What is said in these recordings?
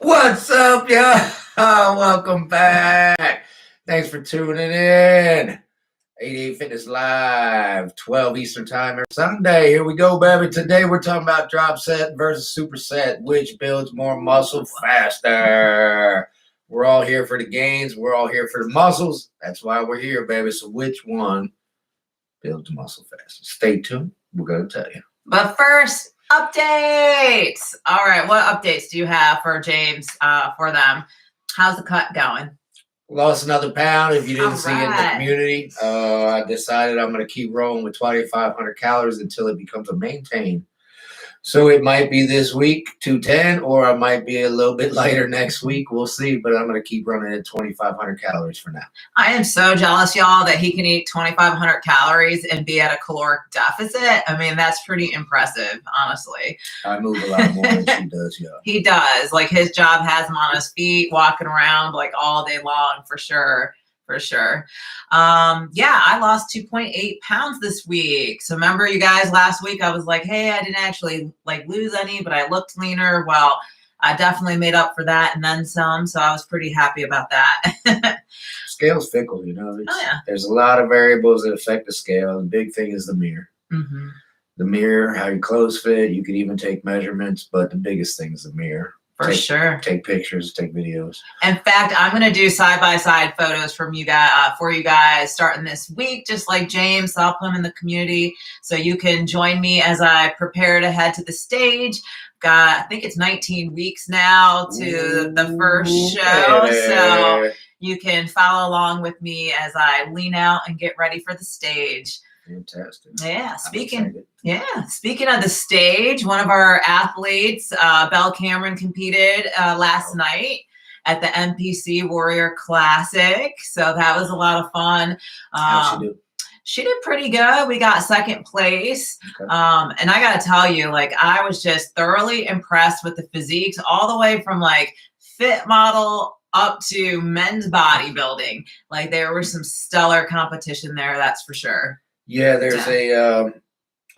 What's up, y'all? Welcome back. Thanks for tuning in. 88 Fitness Live, 12 Eastern Time every Sunday. Here we go, baby. Today we're talking about drop set versus superset, which builds more muscle faster. We're all here for the gains. We're all here for the muscles. That's why we're here, baby. So which one builds muscle faster? Stay tuned. We're going to tell you. But first, updates. All right, what updates do you have for James, for them? How's the cut going? Lost another pound. If you didn't see it in the Alright. community, I decided I'm going to keep rolling with 2,500 calories until it becomes a maintain. So it might be this week 210, or I might be a little bit lighter next week. We'll see, but I'm going to keep running at 2,500 calories for now. I am so jealous, y'all, that he can eat 2,500 calories and be at a caloric deficit. I mean, that's pretty impressive, honestly. I move a lot more than she does, y'all. He does. Like, his job has him on his feet, walking around like all day long, for sure. For sure. Yeah, I lost 2.8 pounds this week. So remember, you guys, last week I was like, hey, I didn't actually like lose any, but I looked leaner. Well, I definitely made up for that and then some. So I was pretty happy about that. Scale's fickle, you know. Yeah. There's a lot of variables that affect the scale. The big thing is the mirror. Mm-hmm. The mirror, how your clothes fit. You could even take measurements, but the biggest thing is the mirror. For sure. Take pictures, take videos. In fact, I'm going to do side-by-side photos from you guys, for you guys starting this week, just like James. I'll put them in the community so you can join me as I prepare to head to the stage. I think it's 19 weeks now to the first show. Yeah. So you can follow along with me as I lean out and get ready for the stage. Fantastic. Yeah, speaking of the stage, one of our athletes, Belle Cameron, competed last night at the NPC Warrior Classic. So that was a lot of fun. How'd she do? She did pretty good. We got second place. Okay. And I got to tell you, like, I was just thoroughly impressed with the physiques, all the way from like fit model up to men's bodybuilding. Like, there was some stellar competition there, that's for sure. Yeah, there's a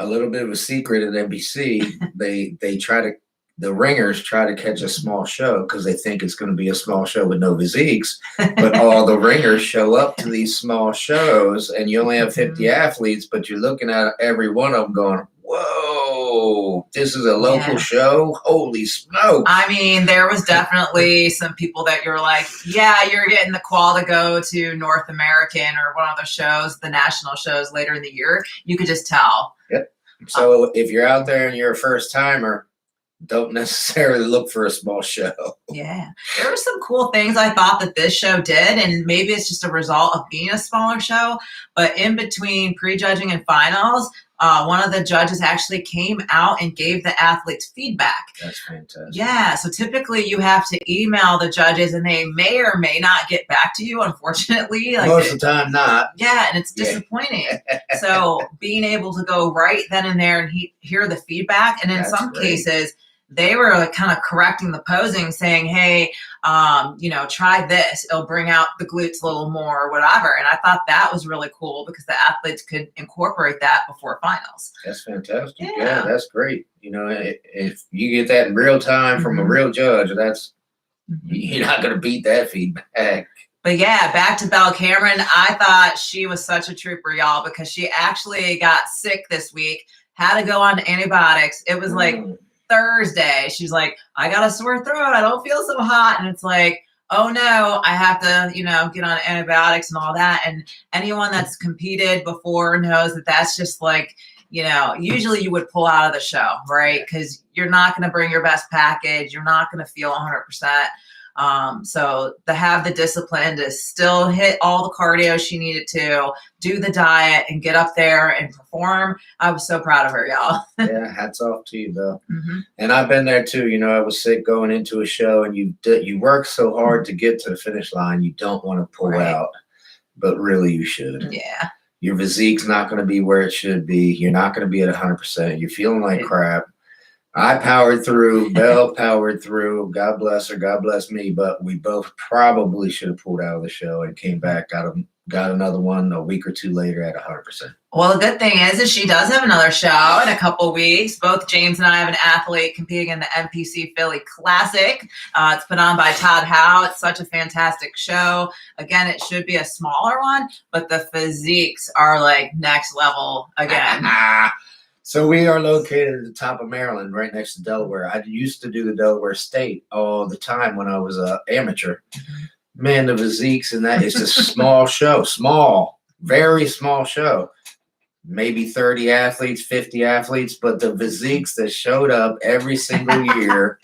little bit of a secret at NBC. The ringers try to catch a small show because they think it's going to be a small show with no physiques. But all the ringers show up to these small shows, and you only have 50 athletes, but you're looking at every one of them going, whoa, this is a local show? Holy smoke. I mean, there was definitely some people that you're like, yeah, you're getting the call to go to North American or one of the shows, the national shows later in the year. You could just tell. Yep. So if you're out there and you're a first timer, don't necessarily look for a small show. Yeah. There were some cool things I thought that this show did, and maybe it's just a result of being a smaller show, but in between prejudging and finals, one of the judges actually came out and gave the athletes feedback. That's fantastic. Yeah, so typically you have to email the judges, and they may or may not get back to you, unfortunately. Like, most of the time, not. Yeah, and it's disappointing. So being able to go right then and there and hear the feedback, and in some cases, they were like kind of correcting the posing, saying, hey, try this. It'll bring out the glutes a little more or whatever. And I thought that was really cool because the athletes could incorporate that before finals. That's fantastic. Yeah, that's great. You know, if you get that in real time from a real judge, you're not going to beat that feedback. But yeah, back to Belle Cameron. I thought she was such a trooper, y'all, because she actually got sick this week, had to go on antibiotics. It was like Thursday. She's like, I got a sore throat. I don't feel so hot. And it's like, oh no, I have to, get on antibiotics and all that. And anyone that's competed before knows that that's just like, usually you would pull out of the show, right? Because you're not going to bring your best package. You're not going to feel 100%. So to have the discipline to still hit all the cardio she needed to, do the diet, and get up there and perform, I was so proud of her, y'all. Yeah, hats off to you, Bill. And I've been there too. I was sick going into a show, and you work so hard to get to the finish line, you don't want to pull out, but really you should. Yeah. Your physique's not going to be where it should be. You're not going to be at 100%. You're feeling like crap. I powered through. Belle powered through. God bless her. God bless me. But we both probably should have pulled out of the show and got got another one a week or two later at 100%. Well, the good thing is she does have another show in a couple weeks. Both James and I have an athlete competing in the NPC Philly Classic. It's put on by Todd Howe. It's such a fantastic show. Again, it should be a smaller one, but the physiques are like next level again. So we are located at the top of Maryland, right next to Delaware. I used to do the Delaware State all the time when I was an amateur. Man, the physiques in that is a small show, small, very small show. Maybe 30 athletes, 50 athletes, but the physiques that showed up every single year,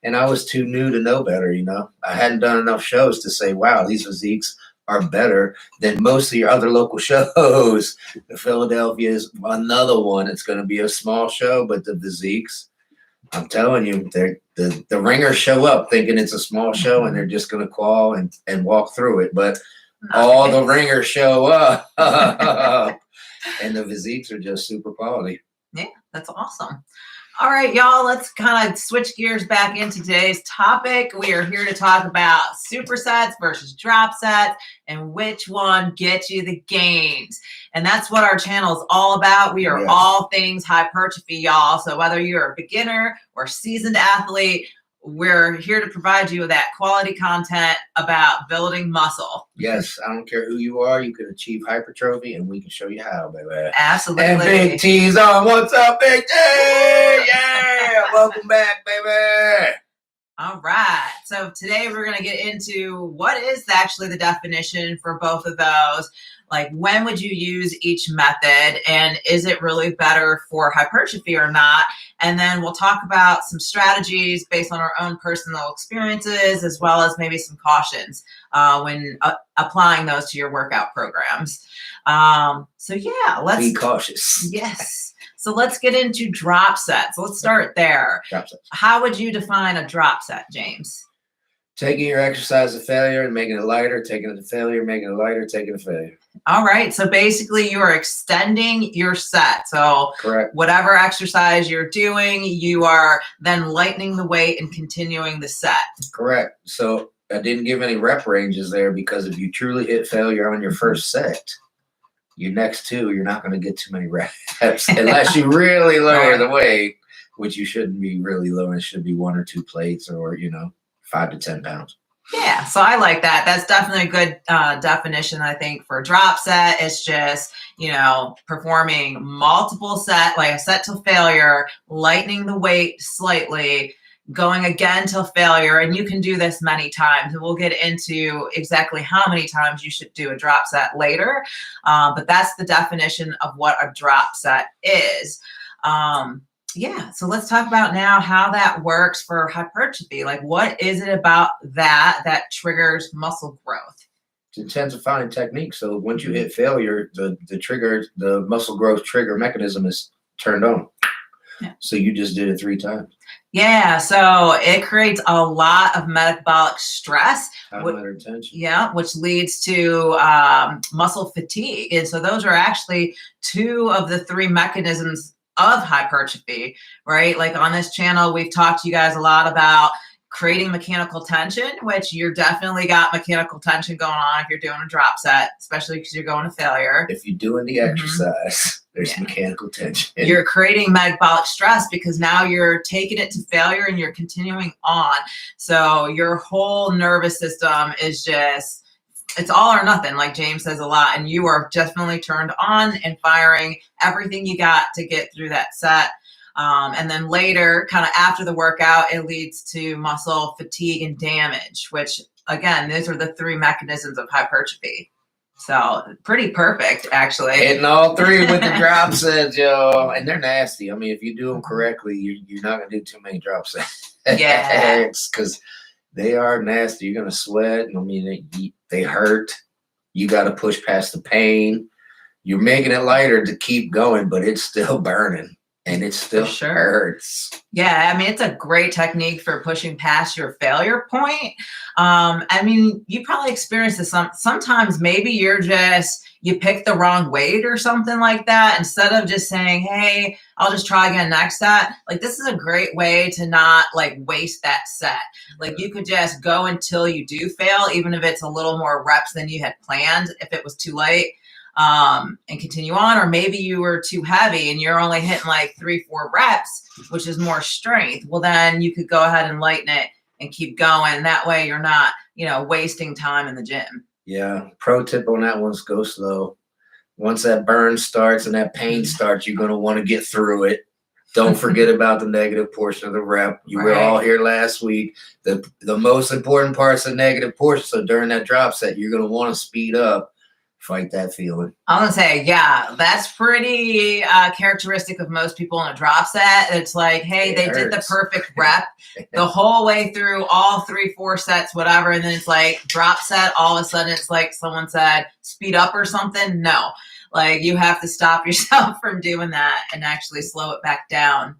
and I was too new to know better, you know. I hadn't done enough shows to say, wow, these physiques are better than most of your other local shows. The Philadelphia is another one. It's going to be a small show, but the physiques, I'm telling you, the ringers show up thinking it's a small show, and they're just going to call and walk through it. But all the ringers show up. And the physiques are just super quality. Yeah, that's awesome. All right, y'all, let's kind of switch gears back into today's topic. We are here to talk about supersets versus drop sets and which one gets you the gains. And that's what our channel is all about. We are all things hypertrophy, y'all. So whether you're a beginner or seasoned athlete, we're here to provide you with that quality content about building muscle. Yes, I don't care who you are, you can achieve hypertrophy, and we can show you how, baby. Absolutely. And Big T's on. What's up, Big T? Yeah, welcome back, baby. All right. So today we're going to get into what is actually the definition for both of those. Like, when would you use each method, and is it really better for hypertrophy or not? And then we'll talk about some strategies based on our own personal experiences, as well as maybe some cautions when applying those to your workout programs. So yeah, let's be cautious. Yes. So let's get into drop sets. Let's start there. Drop sets. How would you define a drop set, James? Taking your exercise to failure and making it lighter, taking it to failure, making it lighter, taking it to failure. All right. So basically you are extending your set. So correct. Whatever exercise you're doing, you are then lightening the weight and continuing the set. Correct. So I didn't give any rep ranges there, because if you truly hit failure on your first set, your next two, you're not going to get too many reps unless you really lower the weight, which you shouldn't be really low. It should be 1 or 2 plates, or, 5 to 10 pounds. Yeah, so I like that. That's definitely a good definition, I think, for drop set. It's just, performing multiple set, like a set to failure, lightening the weight slightly, going again till failure. And you can do this many times. And we'll get into exactly how many times you should do a drop set later. But that's the definition of what a drop set is. Yeah, so let's talk about now how that works for hypertrophy. Like, what is it about that triggers muscle growth? It's intensifying technique. So once you hit failure, the muscle growth trigger mechanism is turned on. Yeah. So you just did it 3 times. Yeah, so it creates a lot of metabolic stress. Tension. Yeah, which leads to muscle fatigue. And so those are actually 2 of the 3 mechanisms of hypertrophy, right? Like on this channel, we've talked to you guys a lot about creating mechanical tension, which you're definitely got mechanical tension going on if you're doing a drop set, especially because you're going to failure. If you're doing the exercise, there's mechanical tension. You're creating metabolic stress because now you're taking it to failure and you're continuing on. So your whole nervous system is just, it's all or nothing, like James says a lot, and you are definitely turned on and firing everything you got to get through that set. And then later, kind of after the workout, it leads to muscle fatigue and damage, which, again, these are the 3 mechanisms of hypertrophy. So pretty perfect, actually. Hitting all 3 with the drop sets, yo. And they're nasty. I mean, if you do them correctly, you're not going to do too many drop sets. Yeah. Because they are nasty. You're going to sweat. I mean, they hurt. You got to push past the pain. You're making it lighter to keep going, but it's still burning. and it still hurts. Yeah, I mean, it's a great technique for pushing past your failure point. I mean, you probably experience this sometimes. Maybe you pick the wrong weight or something like that. Instead of just saying, hey, I'll just try again next set. Like, this is a great way to not like waste that set. Like, you could just go until you do fail, even if it's a little more reps than you had planned, if it was too late. And continue on, or maybe you were too heavy and you're only hitting like 3-4 reps, which is more strength. Well, then you could go ahead and lighten it and keep going. That way you're not, wasting time in the gym. Yeah. Pro tip on that one's go slow. Once that burn starts and that pain starts, you're going to want to get through it. Don't forget about the negative portion of the rep. You were all here last week. The most important part's the negative portion. So during that drop set, you're going to want to speed up. Fight that feeling. I'm gonna say, yeah, that's pretty characteristic of most people in a drop set. It's like, hey, they did the perfect rep the whole way through all 3-4 sets, whatever, and then it's like drop set. All of a sudden, it's like someone said, speed up or something. No, like you have to stop yourself from doing that and actually slow it back down.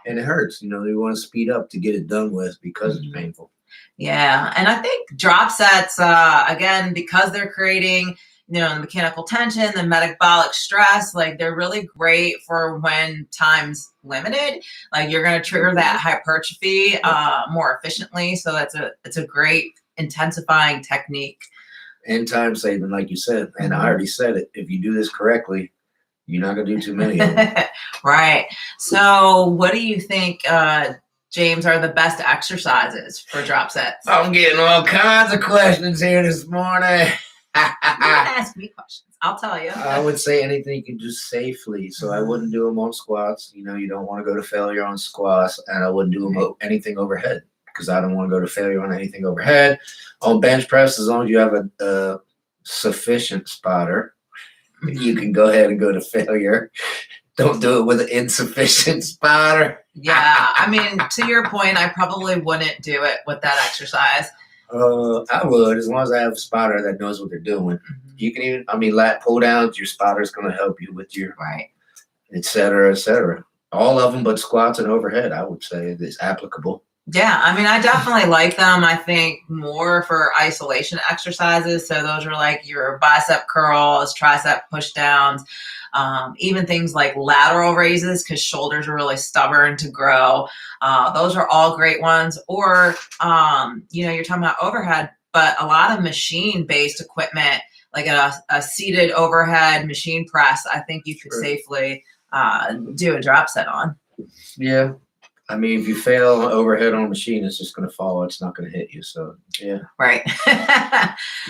And it hurts. You want to speed up to get it done with because it's painful. Yeah, and I think drop sets, again, because they're creating the mechanical tension, the metabolic stress, like they're really great for when time's limited. Like you're going to trigger that hypertrophy more efficiently. So it's a great intensifying technique. And time saving, like you said. And I already said it. If you do this correctly, you're not going to do too many of them. Right. So what do you think, James, are the best exercises for drop sets? I'm getting all kinds of questions here this morning. You can ask me questions. I'll tell you. I would say anything you can do safely. So I wouldn't do them on squats. You don't want to go to failure on squats. And I wouldn't do them anything overhead because I don't want to go to failure on anything overhead. On bench press, as long as you have a sufficient spotter, you can go ahead and go to failure. Don't do it with an insufficient spotter. Yeah. I mean, to your point, I probably wouldn't do it with that exercise. I would, as long as I have a spotter that knows what they're doing. You can even, lat pull downs, your spotter's going to help you with your, et cetera, et cetera. All of them, but squats and overhead, I would say is applicable. Yeah, I definitely like them. I think more for isolation exercises. So those are like your bicep curls, tricep push downs, even things like lateral raises because shoulders are really stubborn to grow. Those are all great ones. Or, you're talking about overhead, but a lot of machine-based equipment, like a seated overhead machine press, I think you could safely do a drop set on. Yeah. If you fail overhead on a machine, it's just going to fall. It's not going to hit you. So, yeah. Right.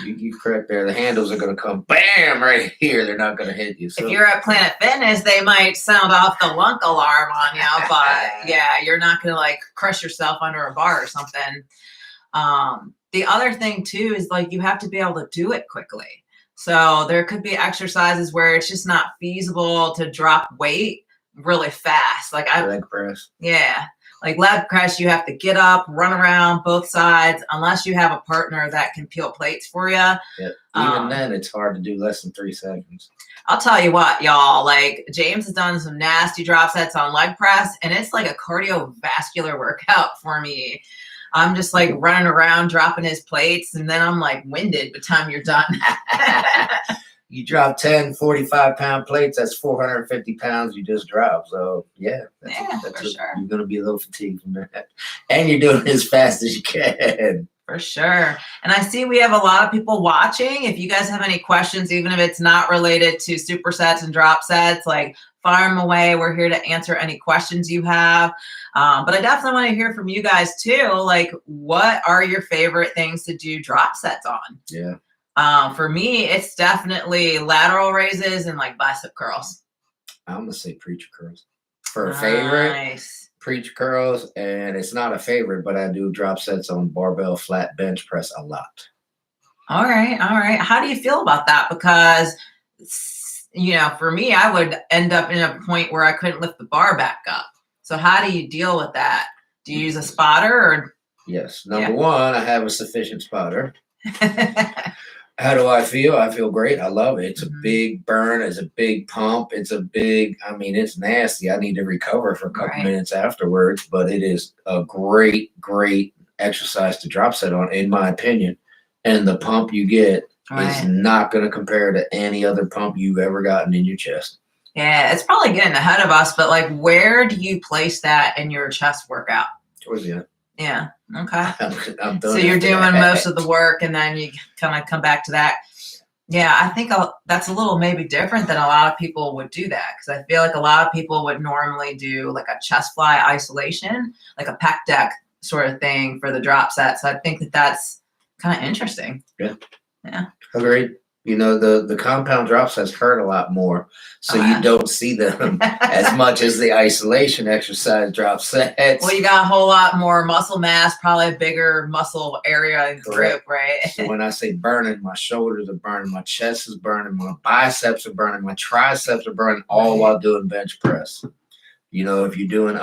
You're correct there. The handles are going to come bam right here. They're not going to hit you. So. If you're at Planet Fitness, they might sound off the lunk alarm on you, but yeah, you're not going to like crush yourself under a bar or something. The other thing too is like you have to be able to do it quickly. So there could be exercises where it's just not feasible to drop weight really fast. Like leg press. Yeah. Like leg press, you have to get up, run around both sides, unless you have a partner that can peel plates for you. Yeah. Even then, it's hard to do less than 3 seconds. I'll tell you what, y'all, like James has done some nasty drop sets on leg press, and it's like a cardiovascular workout for me. I'm just like running around, dropping his plates, and then I'm like winded by the time you're done. You drop 10 45-pound plates, that's 450 pounds you just dropped. So, yeah. For sure. You're going to be a little fatigued from that. And you're doing it as fast as you can. For sure. And I see we have a lot of people watching. If you guys have any questions, even if it's not related to supersets and drop sets, like fire them away. We're here to answer any questions you have. But I definitely want to hear from you guys too. Like, what are your favorite things to do drop sets on? Yeah. For me, it's definitely lateral raises and like bicep curls. I'm going to say preacher curls. For a favorite, preacher curls. And it's not a favorite, but I do drop sets on barbell flat bench press a lot. All right. How do you feel about that? Because, for me, I would end up in a point where I couldn't lift the bar back up. So how do you deal with that? Do you use a spotter or? Yes. Number one, I have a sufficient spotter. How do I feel? I feel great. I love it. It's a Mhm. big burn. It's a big pump. It's a big, I mean, it's nasty. I need to recover for a couple Right. minutes afterwards, but it is a great, great exercise to drop set on, in my opinion. And the pump you get is Right. not going to compare to any other pump you've ever gotten in your chest. Yeah, it's probably getting ahead of us, but like, where do you place that in your chest workout? Towards the end. Yeah. Okay. I'm So done you're after doing that. most of the work and then you kind of come back to that. Yeah, I think that's a little maybe different than a lot of people would do that because I feel like a lot of people would normally do like a chest fly isolation, like a pec deck sort of thing for the drop set. So I think that that's kind of interesting. Yeah. Yeah. Agreed. You know, the compound drop sets hurt a lot more, so Oh, you yeah. don't see them as much as the isolation exercise drop sets. Well, you got a whole lot more muscle mass, probably a bigger muscle area and group, right? So when I say burning, my shoulders are burning, my chest is burning, my biceps are burning, my triceps are burning, all Right. while doing bench press. You know, if you're doing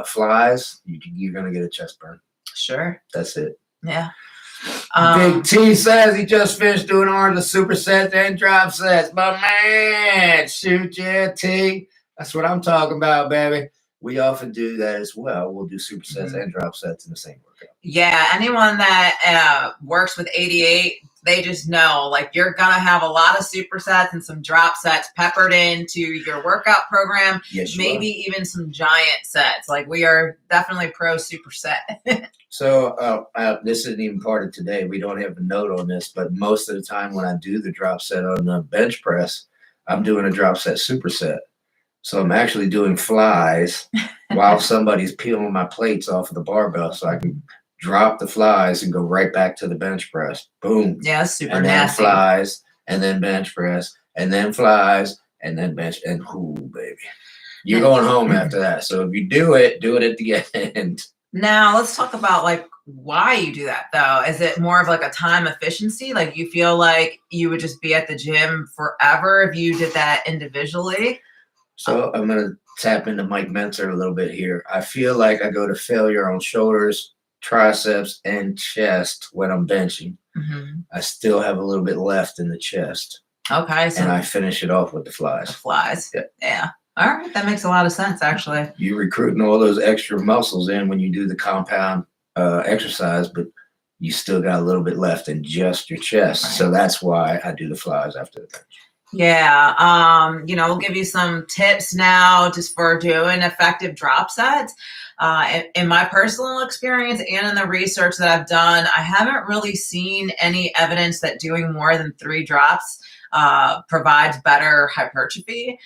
flies, you're gonna get a chest burn. Sure. That's it. Yeah. Big T says he just finished doing arms of supersets and drop sets. My man, shoot, yeah, T. That's what I'm talking about, baby. We often do that as well. We'll do supersets and drop sets in the same workout. Yeah, anyone that works with 88, they just know like you're gonna have a lot of supersets and some drop sets peppered into your workout program. Yes, maybe even some giant sets. Like we are definitely pro superset. So this isn't even part of today. We don't have a note on this, but most of the time when I do the drop set on the bench press, I'm doing a drop set superset. So I'm actually doing flies while somebody's peeling my plates off of the barbell so I can drop the flies and go right back to the bench press. Boom. Yeah, super and then nasty. Flies, and then bench press, and then flies, and then bench, and ooh, baby. You're going home after that. So if you do it at the end. Now let's talk about like why you do that though. Is it more of like a time efficiency? Like you feel like you would just be at the gym forever if you did that individually? So I'm going to tap into Mike Mentzer a little bit here. I feel like I go to failure on shoulders, triceps, and chest when I'm benching. Mm-hmm. I still have a little bit left in the chest. Okay. And I finish it off with the flies. Yeah. All right. That makes a lot of sense, actually. You're recruiting all those extra muscles in when you do the compound exercise, but you still got a little bit left in just your chest. Right. So that's why I do the flies after the bench. Yeah. We'll give you some tips now just for doing effective drop sets. In my personal experience and in the research that I've done, I haven't really seen any evidence that doing more than 3 drops provides better hypertrophy.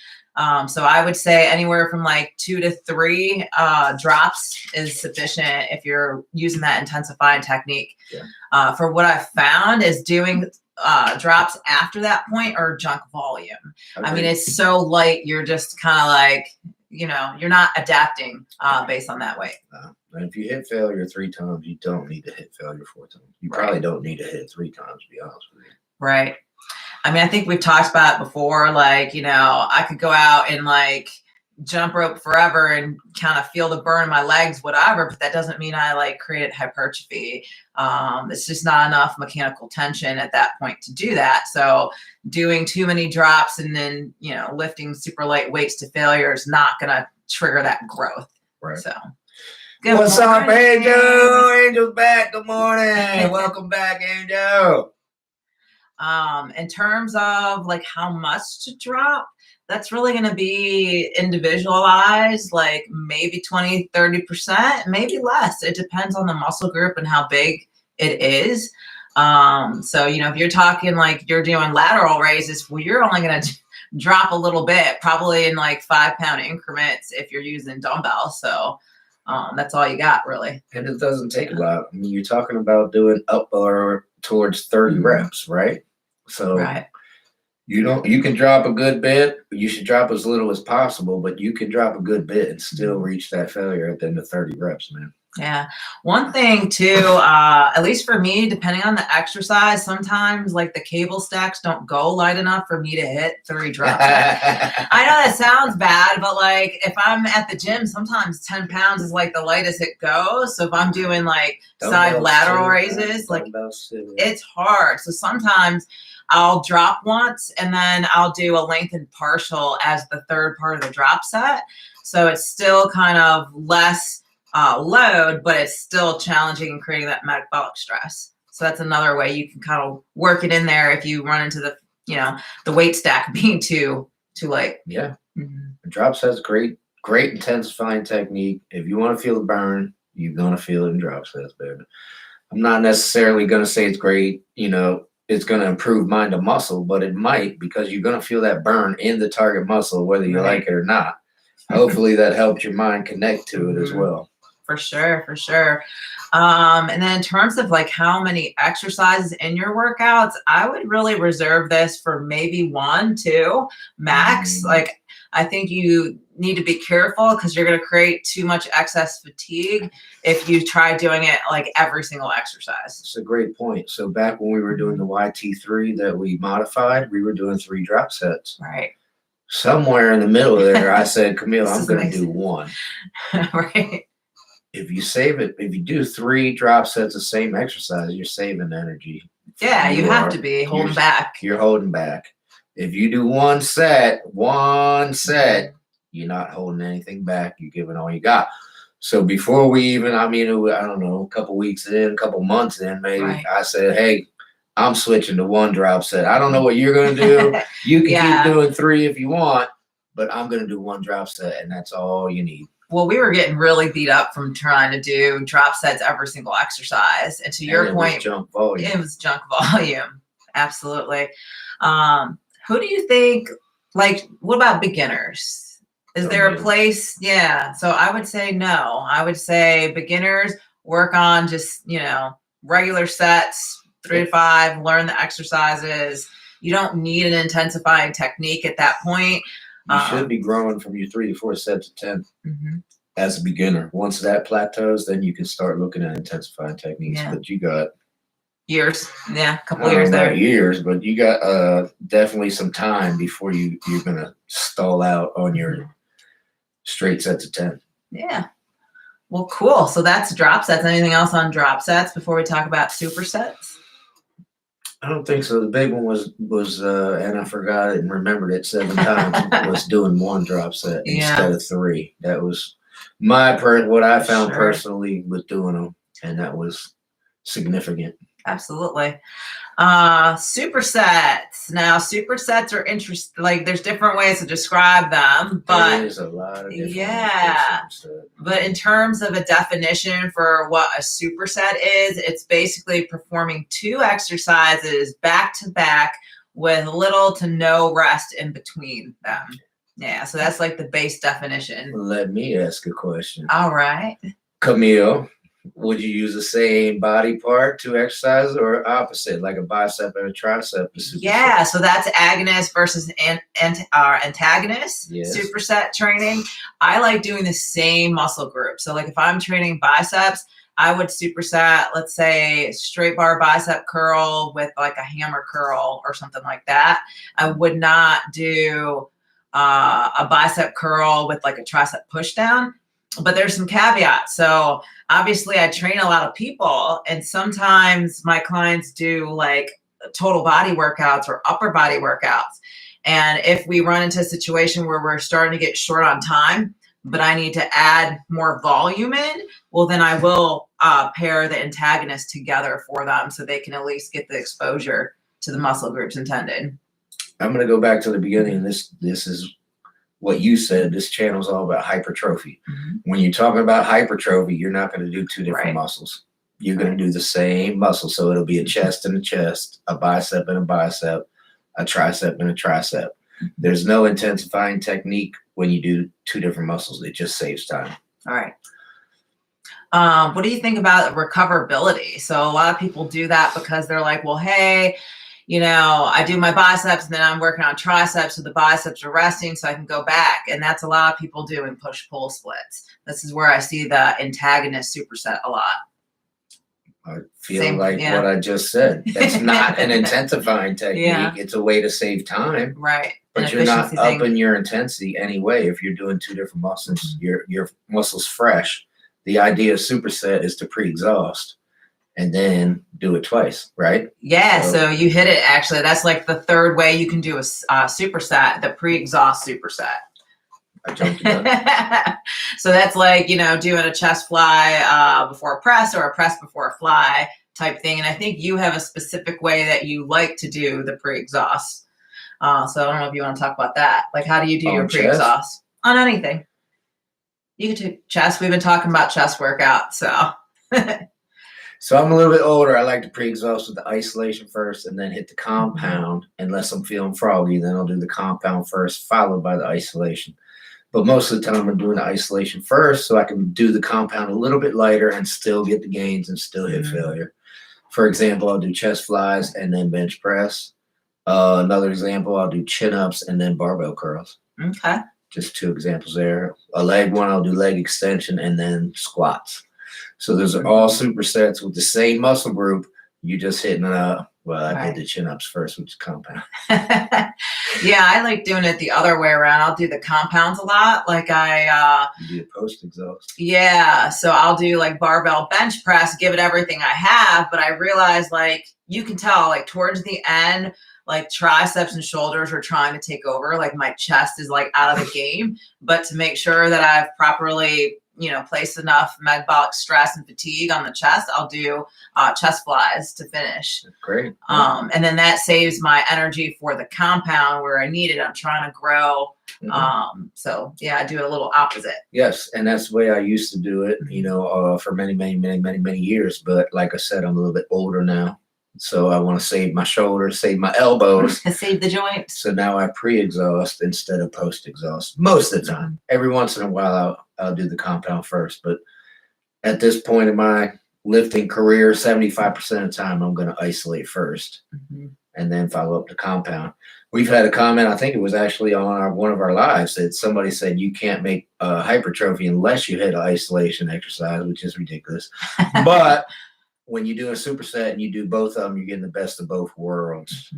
So I would say anywhere from like 2 to 3 drops is sufficient if you're using that intensifying technique. Yeah. For what I've found is doing drops after that point are junk volume. Okay. I mean, it's so light, you're just kind of like, you're not adapting based on that weight. And if you hit failure 3 times, you don't need to hit failure 4 times. You probably don't need to hit 3 times, to be honest with you. Right. I mean, I think we've talked about it before, like, I could go out and like jump rope forever and kind of feel the burn in my legs, whatever, but that doesn't mean I like created hypertrophy. It's just not enough mechanical tension at that point to do that. So doing too many drops and then, lifting super light weights to failure is not going to trigger that growth. Right. So. What's up, Angel? Angel's back. Good morning. Welcome back, Angel. In terms of like how much to drop, that's really going to be individualized, like maybe 20, 30%, maybe less. It depends on the muscle group and how big it is. So, if you're talking like you're doing lateral raises, well, you're only going to drop a little bit, probably in like 5-pound increments if you're using dumbbells. So that's all you got, really. And it doesn't take a lot. I mean, you're talking about doing up or towards 30 reps, right? So right. You can drop a good bit. You should drop as little as possible, but you can drop a good bit and still reach that failure at the end of 30 reps, man. Yeah. One thing too, at least for me, depending on the exercise, sometimes like the cable stacks don't go light enough for me to hit 3 drops. I know that sounds bad, but like if I'm at the gym, sometimes 10 pounds is like the lightest it goes. So if I'm doing like side lateral raises, like it's hard. So sometimes I'll drop once and then I'll do a lengthened partial as the third part of the drop set. So it's still kind of less load, but it's still challenging and creating that metabolic stress. So that's another way you can kind of work it in there if you run into the, the weight stack being too light. Yeah. The drop set's great intensifying technique. If you want to feel the burn, you're going to feel it in drop sets, baby. I'm not necessarily going to say it's great, it's going to improve mind to muscle, but it might, because you're going to feel that burn in the target muscle, whether you like it or not. Hopefully that helps your mind connect to it as well. For sure. And then in terms of like how many exercises in your workouts, I would really reserve this for maybe 1, 2 max. Like, I think you need to be careful because you're going to create too much excess fatigue if you try doing it like every single exercise. It's a great point. So back when we were doing the YT3 that we modified, we were doing 3 drop sets. Right. Somewhere in the middle there, I said, Camille, I'm going to do 1. Right. If you save it, if you do 3 drop sets of same exercise, you're saving energy. Yeah, you have to be holding back. You're holding back. If you do one set, you're not holding anything back. You're giving all you got. So before we even, I don't know, a couple weeks in, a couple months in, maybe, I said, hey, I'm switching to 1 drop set. I don't know what you're going to do. You can keep doing 3 if you want, but I'm going to do 1 drop set, and that's all you need. Well, we were getting really beat up from trying to do drop sets every single exercise. And to your point, it was junk volume. Absolutely. Who do you think, like, what about beginners? Is there a place? Yeah. So I would say no. I would say beginners work on just, regular sets, 3 to 5, learn the exercises. You don't need an intensifying technique at that point. You should be growing from your 3 to 4 sets of 10 as a beginner. Once that plateaus, then you can start looking at intensifying techniques. Yeah. But you got years, a couple years there. Years, but you got definitely some time before you're gonna stall out on your straight sets of 10. Yeah. Well, cool. So that's drop sets. Anything else on drop sets before we talk about supersets? I don't think so. The big one was and I forgot it and remembered it 7 times, was doing 1 drop set instead of 3. That was what I found personally with doing them, and that was significant. Absolutely. Supersets. Now, supersets are interesting. Like, there's different ways to describe them, but there's a lot of different ways. But in terms of a definition for what a superset is, it's basically performing 2 exercises back to back with little to no rest in between them. Yeah, so that's like the base definition. Let me ask a question. All right. Camille, would you use the same body part to exercise or opposite, like a bicep and a tricep? Yeah, so that's agonist versus antagonist superset training. I like doing the same muscle group. So like if I'm training biceps, I would superset, let's say, straight bar bicep curl with like a hammer curl or something like that. I would not do a bicep curl with like a tricep push down. But there's some caveats. So obviously I train a lot of people, and sometimes my clients do like total body workouts or upper body workouts. And if we run into a situation where we're starting to get short on time, but I need to add more volume in, well, then I will pair the antagonists together for them so they can at least get the exposure to the muscle groups intended. I'm going to go back to the beginning. This is what you said. This channel is all about hypertrophy. When you're talking about hypertrophy, you're not going to do 2 different muscles. You're going to do the same muscle. So it'll be a chest and a chest, a bicep and a bicep, a tricep and a tricep. There's no intensifying technique when you do 2 different muscles. It just saves time. All right. What do you think about recoverability? So a lot of people do that because they're like, well, hey, I do my biceps and then I'm working on triceps, so the biceps are resting so I can go back. And that's a lot of people doing push-pull splits. This is where I see the antagonist superset a lot. I feel what I just said. It's not an intensifying technique. It's a way to save time. Right. But you're not upping your intensity anyway if you're doing 2 different muscles. Your muscle's fresh. The idea of superset is to pre-exhaust. and then do it twice, right? Yeah, so you hit it actually. That's like the third way you can do a superset, the pre-exhaust superset. I jumped the gun. So that's like, doing a chest fly before a press or a press before a fly type thing. And I think you have a specific way that you like to do the pre-exhaust. So I don't know if you want to talk about that. Like, how do you do your pre-exhaust? On anything. You can do chest. We've been talking about chest workout, so. So I'm a little bit older. I like to pre-exhaust with the isolation first and then hit the compound. Unless I'm feeling froggy, then I'll do the compound first, followed by the isolation. But most of the time I'm doing the isolation first so I can do the compound a little bit lighter and still get the gains and still hit failure. For example, I'll do chest flies and then bench press. Another example, I'll do chin-ups and then barbell curls. Okay. Just 2 examples there. A leg one, I'll do leg extension and then squats. So those are all supersets with the same muscle group. You just hitting it up. Well, I did the chin-ups first, which is compound. Yeah, I like doing it the other way around. I'll do the compounds a lot. Like you do the post-exhaust. Yeah, so I'll do like barbell bench press, give it everything I have, but I realize like you can tell like towards the end, like triceps and shoulders are trying to take over. Like my chest is like out of the game, but to make sure that I've properly place enough metabolic stress and fatigue on the chest, I'll do chest flies to finish. Great. And then that saves my energy for the compound where I need it. I'm trying to grow. So yeah, I do it a little opposite. Yes. And that's the way I used to do it, for many years. But like I said, I'm a little bit older now. So I want to save my shoulders, save my elbows. Save the joints. So now I pre-exhaust instead of post-exhaust most of the time. Every once in a while, I'll do the compound first. But at this point in my lifting career, 75% of the time, I'm going to isolate first and then follow up the compound. We've had a comment, I think it was actually on one of our lives, that somebody said you can't make hypertrophy unless you hit an isolation exercise, which is ridiculous. But when you do a superset and you do both of them, you're getting the best of both worlds.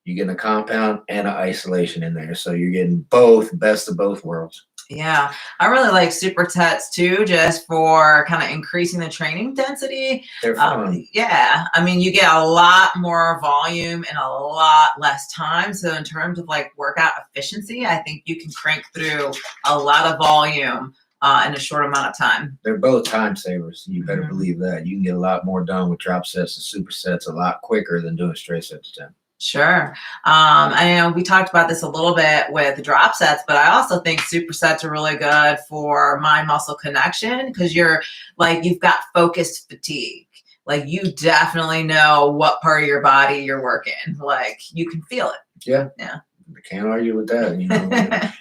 You're getting a compound and an isolation in there. So you're getting both, best of both worlds. Yeah, I really like supersets too, just for kind of increasing the training density. They're fun. Yeah, I mean, you get a lot more volume in a lot less time. So in terms of like workout efficiency, I think you can crank through a lot of volume in a short amount of time. They're both time savers. You better believe that. You can get a lot more done with drop sets and supersets a lot quicker than doing straight sets to 10. Sure. I know we talked about this a little bit with drop sets, but I also think supersets are really good for mind muscle connection because you've got focused fatigue. Like you definitely know what part of your body you're working. Like you can feel it. Yeah. I can't argue with that.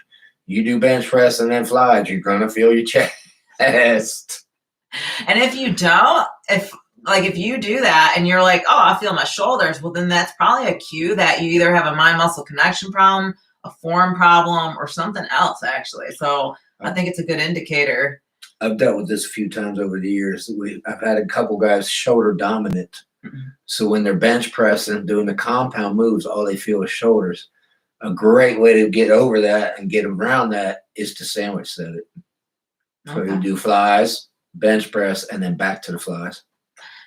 You do bench press and then flies, you're gonna feel your chest. And if you don't, if you do that and you're like, oh, I feel my shoulders, well, then that's probably a cue that you either have a mind muscle connection problem, a form problem, or something else actually. So I think it's a good indicator. I've dealt with this a few times over the years. I've had a couple guys shoulder dominant. So when they're bench pressing, doing the compound moves, all they feel is shoulders. A great way to get over that and get around that is to sandwich set it. So you do flies, bench press, and then back to the flies.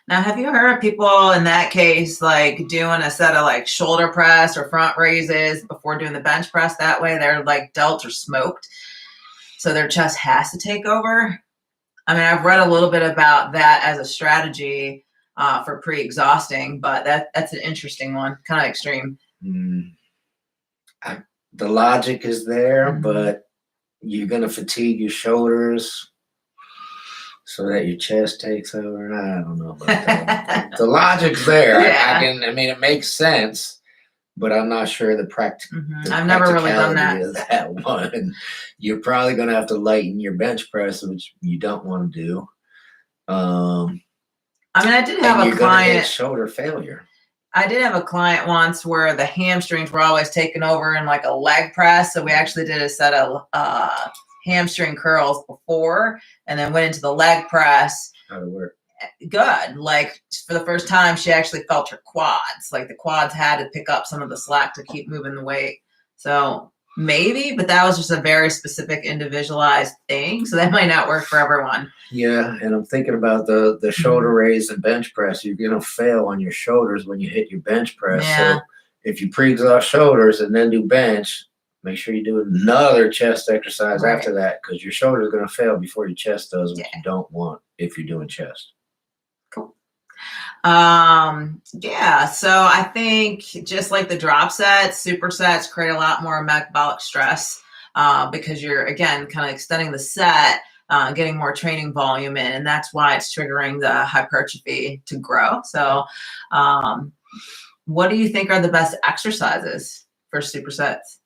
Now, have you heard of people in that case, like doing a set of like shoulder press or front raises before doing the bench press? That way they're like delts or smoked. So their chest has to take over. I mean, I've read a little bit about that as a strategy for pre-exhausting, but that's an interesting one, kind of extreme. The logic is there, but you're going to fatigue your shoulders so that your chest takes over. I don't know about that. The logic's there. Yeah. It makes sense, but I'm not sure the I've never really done that. Of that one. You're probably going to have to lighten your bench press, which you don't want to do. I did have a client. Shoulder failure. I did have a client once where the hamstrings were always taken over in like a leg press. So we actually did a set of hamstring curls before and then went into the leg press. How'd it work? Good. Like for the first time, she actually felt her quads. Like the quads had to pick up some of the slack to keep moving the weight. So maybe, but that was just a very specific individualized thing. So that might not work for everyone. Yeah, and I'm thinking about the shoulder raise and bench press. You're gonna fail on your shoulders when you hit your bench press. Yeah. So if you pre-exhaust shoulders and then do bench, make sure you do another chest exercise Right. after that, because your shoulder is gonna fail before your chest does, which Yeah. you don't want if you're doing chest. Cool. Yeah, so I think just like the drop sets, supersets create a lot more metabolic stress because you're, again, kind of extending the set, getting more training volume in, and that's why it's triggering the hypertrophy to grow. So what do you think are the best exercises for supersets?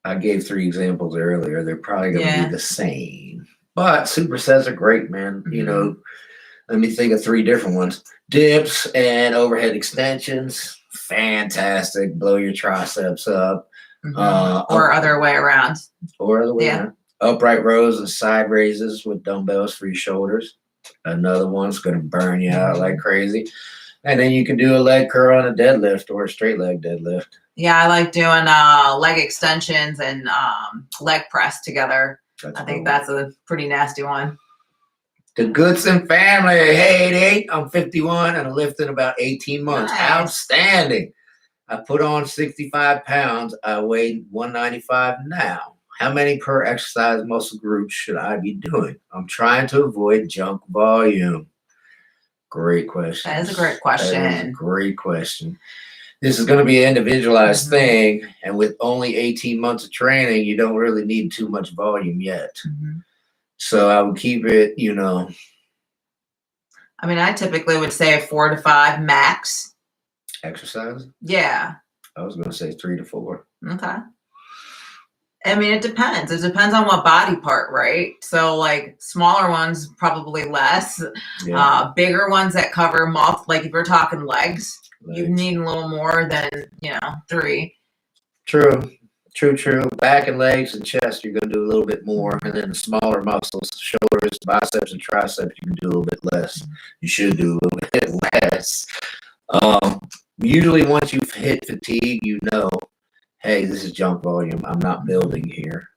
I gave 3 examples earlier. They're probably gonna Yeah. be the same. But supersets are great, man. You know, let me think of 3 different ones. Dips and overhead extensions, fantastic. Blow your triceps up. Or other way around. Or other way Yeah. around. Upright rows and side raises with dumbbells for your shoulders. Another one's going to burn you out like crazy. And then you can do a leg curl on a deadlift or a straight leg deadlift. Yeah, I like doing leg extensions and leg press together. I think that's a pretty nasty one. The Goodson family. Hey, I'm 51 and I lifted about 18 months. Nice. Outstanding. I put on 65 pounds. I weigh 195 now. How many per exercise muscle group should I be doing? I'm trying to avoid junk volume. Great question. That is a great question. That is a great question. This is going to be an individualized thing. And with only 18 months of training, you don't really need too much volume yet. So I would keep it, I mean, I typically would say 4 to 5 max. Exercise? Yeah. I was going to say 3 to 4. Okay. I mean, it depends. It depends on what body part, right? So, like, smaller ones, probably less. Yeah. Bigger ones that cover like if you're talking legs, you need a little more than, 3. True. Back and legs and chest, you're going to do a little bit more. And then the smaller muscles, shoulders, biceps, and triceps, you can do a little bit less. You should do a little bit less. Usually once you've hit fatigue, hey, this is junk volume. I'm not building here.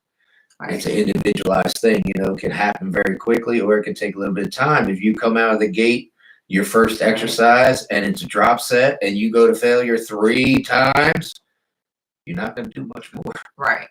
Right. It's an individualized thing. It can happen very quickly or it can take a little bit of time. If you come out of the gate, your first exercise, and it's a drop set, and you go to failure 3 times, you're not going to do much more. Right.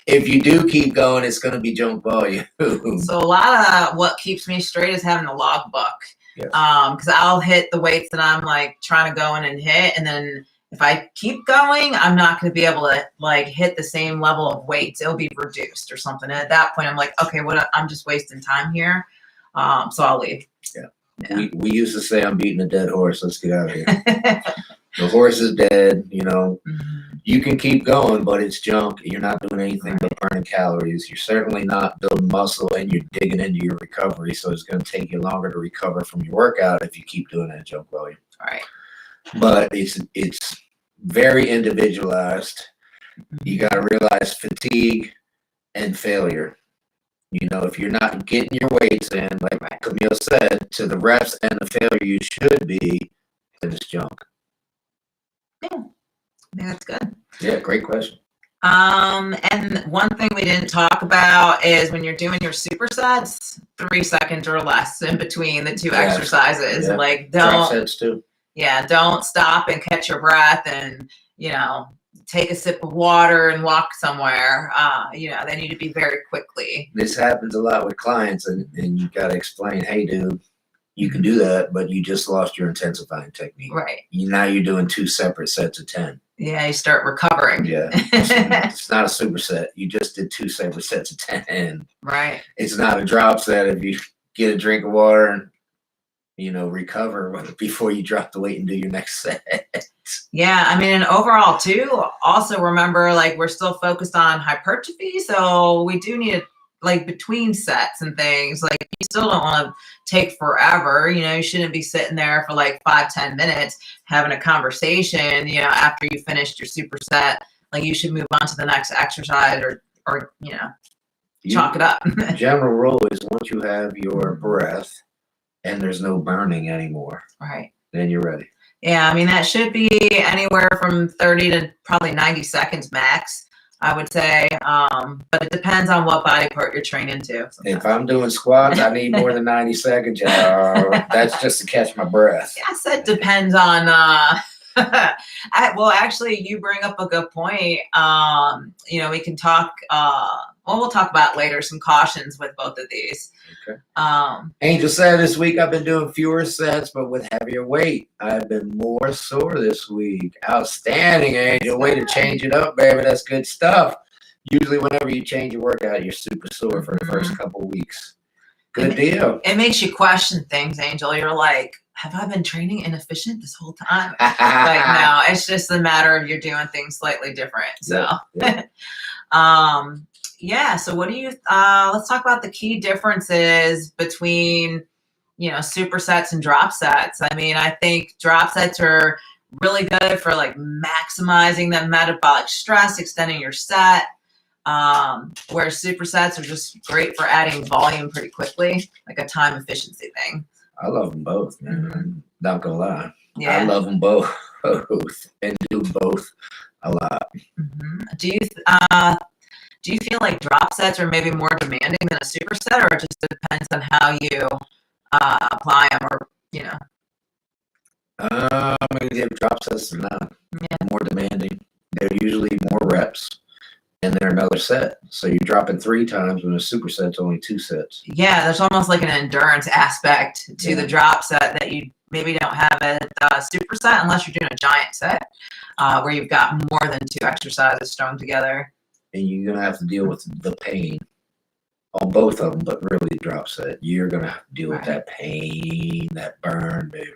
If you do keep going, it's going to be junk volume. So a lot of what keeps me straight is having a logbook. Yes. Because I'll hit the weights that I'm like trying to go in and hit, and then if I keep going, I'm not going to be able to like hit the same level of weights. It'll be reduced or something. And at that point, I'm like, okay, I'm just wasting time here. So I'll leave. Yeah. We used to say I'm beating a dead horse. Let's get out of here. The horse is dead. You can keep going, but it's junk. You're not doing anything but burning calories. You're certainly not building muscle, and you're digging into your recovery. So it's going to take you longer to recover from your workout if you keep doing that junk volume. All right. But it's very individualized. You got to realize fatigue and failure. If you're not getting your weights in, like Camille said, to the reps and the failure you should be, then it's junk. Yeah, I think that's good. Yeah, great question. And one thing we didn't talk about is when you're doing your supersets, 3 seconds or less in between the 2 exercises. Yeah. Like drop sets too. Yeah, don't stop and catch your breath and, take a sip of water and walk somewhere. They need to be very quickly. This happens a lot with clients, and you got to explain, hey, dude, you can do that, but you just lost your intensifying technique. Right. Now you're doing 2 separate sets of 10. Yeah, you start recovering. Yeah. It's not a superset. You just did 2 separate sets of 10. Right. It's not a drop set if you get a drink of water and recover before you drop the weight and do your next set. Yeah, I mean, and overall too, also remember, like, we're still focused on hypertrophy, so we do need to, like, between sets and things, like, you still don't want to take forever. You shouldn't be sitting there for like 5-10 minutes having a conversation, after you finished your superset. Like, you should move on to the next exercise or chalk it up. General rule is once you have your breath and there's no burning anymore, right, then you're ready. Yeah, I mean, that should be anywhere from 30 to probably 90 seconds max, I would say. But it depends on what body part you're training to. If I'm doing squats, I need more than 90 seconds. That's just to catch my breath. I said depends on. Well, actually, you bring up a good point. We can talk. We'll talk about later some cautions with both of these. Okay. Angel said this week I've been doing fewer sets, but with heavier weight. I've been more sore this week. Outstanding, Angel. Way to change it up, baby. That's good stuff. Usually, whenever you change your workout, you're super sore for the first couple of weeks. Good deal. It makes you question things, Angel. You're like, have I been training inefficient this whole time? Like, no, it's just a matter of you're doing things slightly different. So, yeah. So what do you, let's talk about the key differences between, supersets and drop sets. I mean, I think drop sets are really good for like maximizing the metabolic stress, extending your set. Whereas supersets are just great for adding volume pretty quickly, like a time efficiency thing. I love them both, man. Mm-hmm. Not gonna lie. Yeah. I love them both and do both a lot. Mm-hmm. Do you feel like drop sets are maybe more demanding than a superset, or it just depends on how you apply them, or Maybe drop sets are not more demanding. They're usually more reps, and they're another set. So you're dropping 3 times when a superset's only 2 sets. Yeah, there's almost like an endurance aspect to the drop set that you maybe don't have at a superset unless you're doing a giant set where you've got more than 2 exercises strung together. And you're going to have to deal with the pain on both of them, but really drop set. You're going to have to deal with that pain, that burn, baby.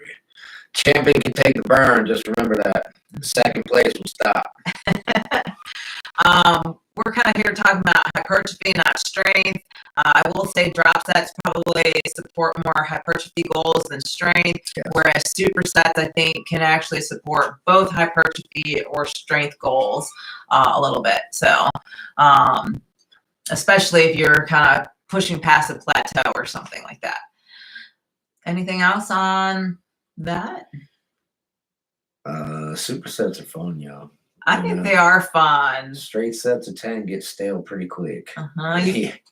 Champion can take the burn. Just remember that. Second place will stop. We're kind of here talking about hypertrophy, not strength. I will say drop sets probably support more hypertrophy goals than strength, whereas supersets, I think, can actually support both hypertrophy or strength goals a little bit. So, especially if you're kind of pushing past a plateau or something like that. Anything else on that? Supersets are fun, y'all. I think they are fun. Straight sets of 10 get stale pretty quick. Uh-huh.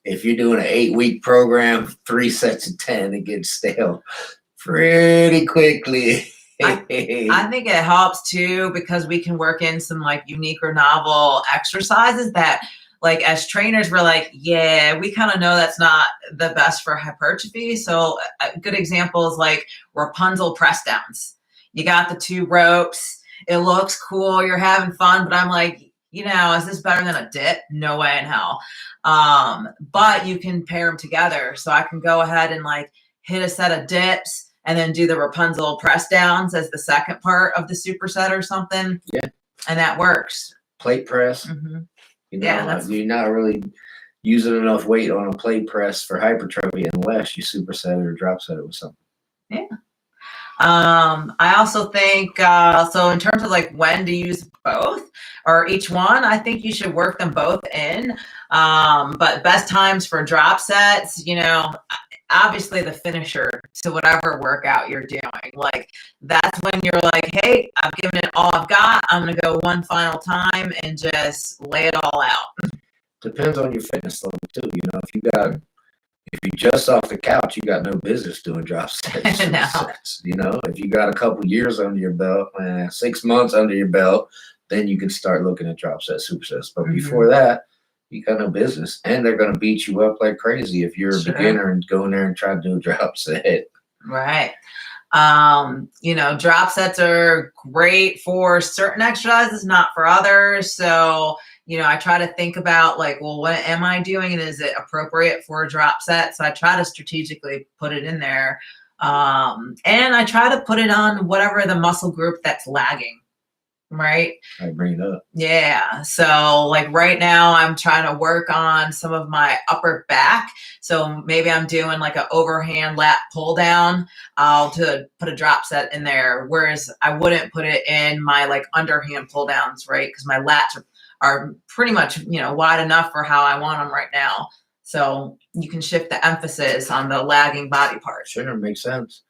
If you're doing an 8-week program, 3 sets of 10, it gets stale pretty quickly. I think it helps too because we can work in some like unique or novel exercises that, like, as trainers, we're like, yeah, we kind of know that's not the best for hypertrophy. So a good example is like Rapunzel press downs. You got the 2 ropes. It looks cool. You're having fun. But I'm like, is this better than a dip? No way in hell. But you can pair them together. So I can go ahead and like hit a set of dips and then do the Rapunzel press downs as the second part of the superset or something. Yeah. And that works. Plate press. Mm-hmm. You're not really using enough weight on a plate press for hypertrophy unless you superset it or drop set it with something. Yeah. I also think, so in terms of like when to use both or each one, I think you should work them both in. But best times for drop sets, obviously the finisher to whatever workout you're doing. Like that's when you're like, hey, I've given it all I've got. I'm going to go one final time and just lay it all out. Depends on your fitness level too. If you're just off the couch, you got no business doing drop sets. Sets. If you got a couple years under your belt, 6 months under your belt, then you can start looking at drop sets, supersets. But before that, you got no business. And they're going to beat you up like crazy if you're a beginner and go in there and try to do a drop set. Right. Drop sets are great for certain exercises, not for others. So, I try to think about like, well, what am I doing? And is it appropriate for a drop set? So I try to strategically put it in there. And I try to put it on whatever the muscle group that's lagging. Right. I bring it up. Yeah. So like right now I'm trying to work on some of my upper back. So maybe I'm doing like an overhand lat pull down. I'll put a drop set in there. Whereas I wouldn't put it in my like underhand pull downs, right? Because my lats are pretty much, wide enough for how I want them right now. So you can shift the emphasis on the lagging body part. Sure, makes sense.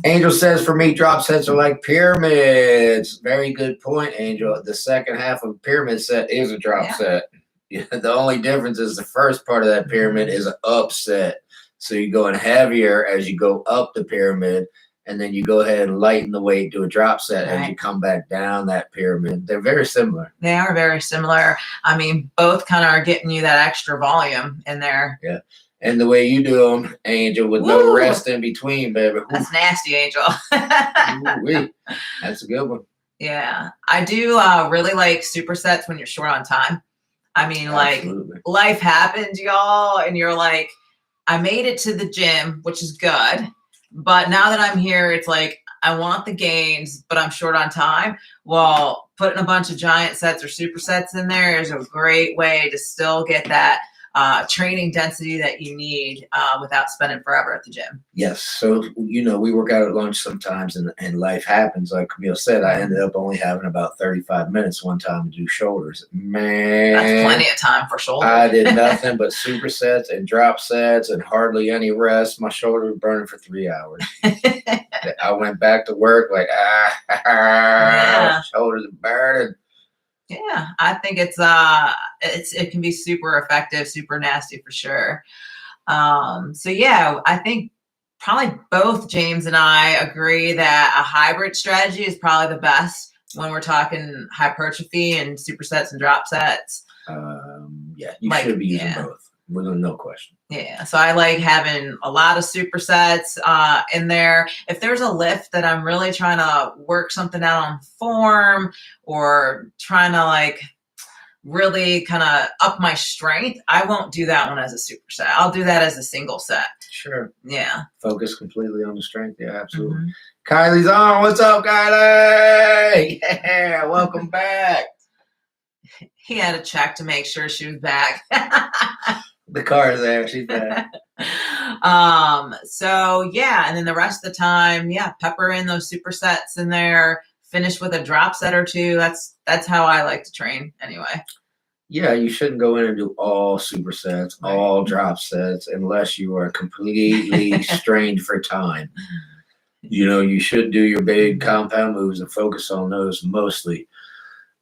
Angel says, for me, drop sets are like pyramids. Very good point, Angel. The second half of a pyramid set is a drop set. Yeah, the only difference is the first part of that pyramid is an upset. So you're going heavier as you go up the pyramid, and then you go ahead and lighten the weight to a drop set as you come back down that pyramid. They're very similar. They are very similar. I mean, both kind of are getting you that extra volume in there. Yeah. And the way you do them, Angel, with no rest in between, baby. That's nasty, Angel. That's a good one. Yeah. I do really like supersets when you're short on time. I mean, like, life happens, y'all, and you're like, I made it to the gym, which is good. But now that I'm here, it's like, I want the gains, but I'm short on time. Well, putting a bunch of giant sets or supersets in there is a great way to still get that training density that you need without spending forever at the gym. Yes. So, we work out at lunch sometimes and life happens. Like Camille said, I ended up only having about 35 minutes one time to do shoulders. Man. That's plenty of time for shoulders. I did nothing but supersets and drop sets and hardly any rest. My shoulder was burning for 3 hours. I went back to work like, shoulders are burning. Yeah, I think it can be super effective, super nasty for sure. So yeah, I think probably both James and I agree that a hybrid strategy is probably the best when we're talking hypertrophy and supersets and drop sets. Yeah, you should be using both. No question. Yeah, so I like having a lot of supersets in there. If there's a lift that I'm really trying to work something out on form or trying to like really kind of up my strength, I won't do that one as a superset. I'll do that as a single set. Sure. Yeah. Focus completely on the strength. Yeah, absolutely. Kylie's on. What's up, Kylie? Yeah, welcome back. He had to check to make sure she was back. The car is there. She's back. So yeah, and then the rest of the time, pepper in those supersets in there. Finish with a drop set or two. That's how I like to train anyway. Yeah, you shouldn't go in and do all supersets, all drop sets, unless you are completely strained for time. You should do your big compound moves and focus on those mostly.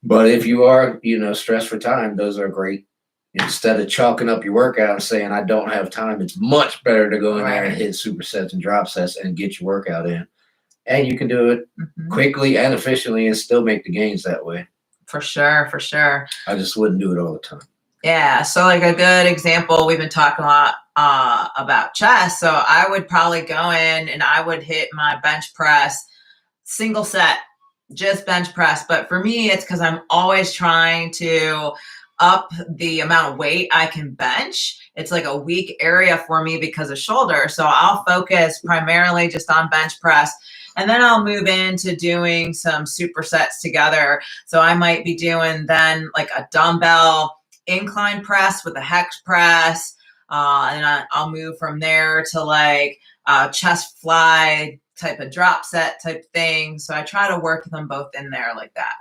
But if you are, stressed for time, those are great. Instead of chalking up your workout and saying, I don't have time, it's much better to go in there and hit supersets and drop sets and get your workout in. And you can do it quickly and efficiently and still make the gains that way. For sure, for sure. I just wouldn't do it all the time. Yeah, so like a good example, we've been talking a lot about chest. So I would probably go in and I would hit my bench press single set, just bench press. But for me, it's because I'm always trying to up the amount of weight I can bench. It's like a weak area for me because of shoulder. So I'll focus primarily just on bench press. And then I'll move into doing some supersets together. So I might be doing then like a dumbbell incline press with a hex press. And I'll move from there to like chest fly type of drop set type thing. So I try to work them both in there like that.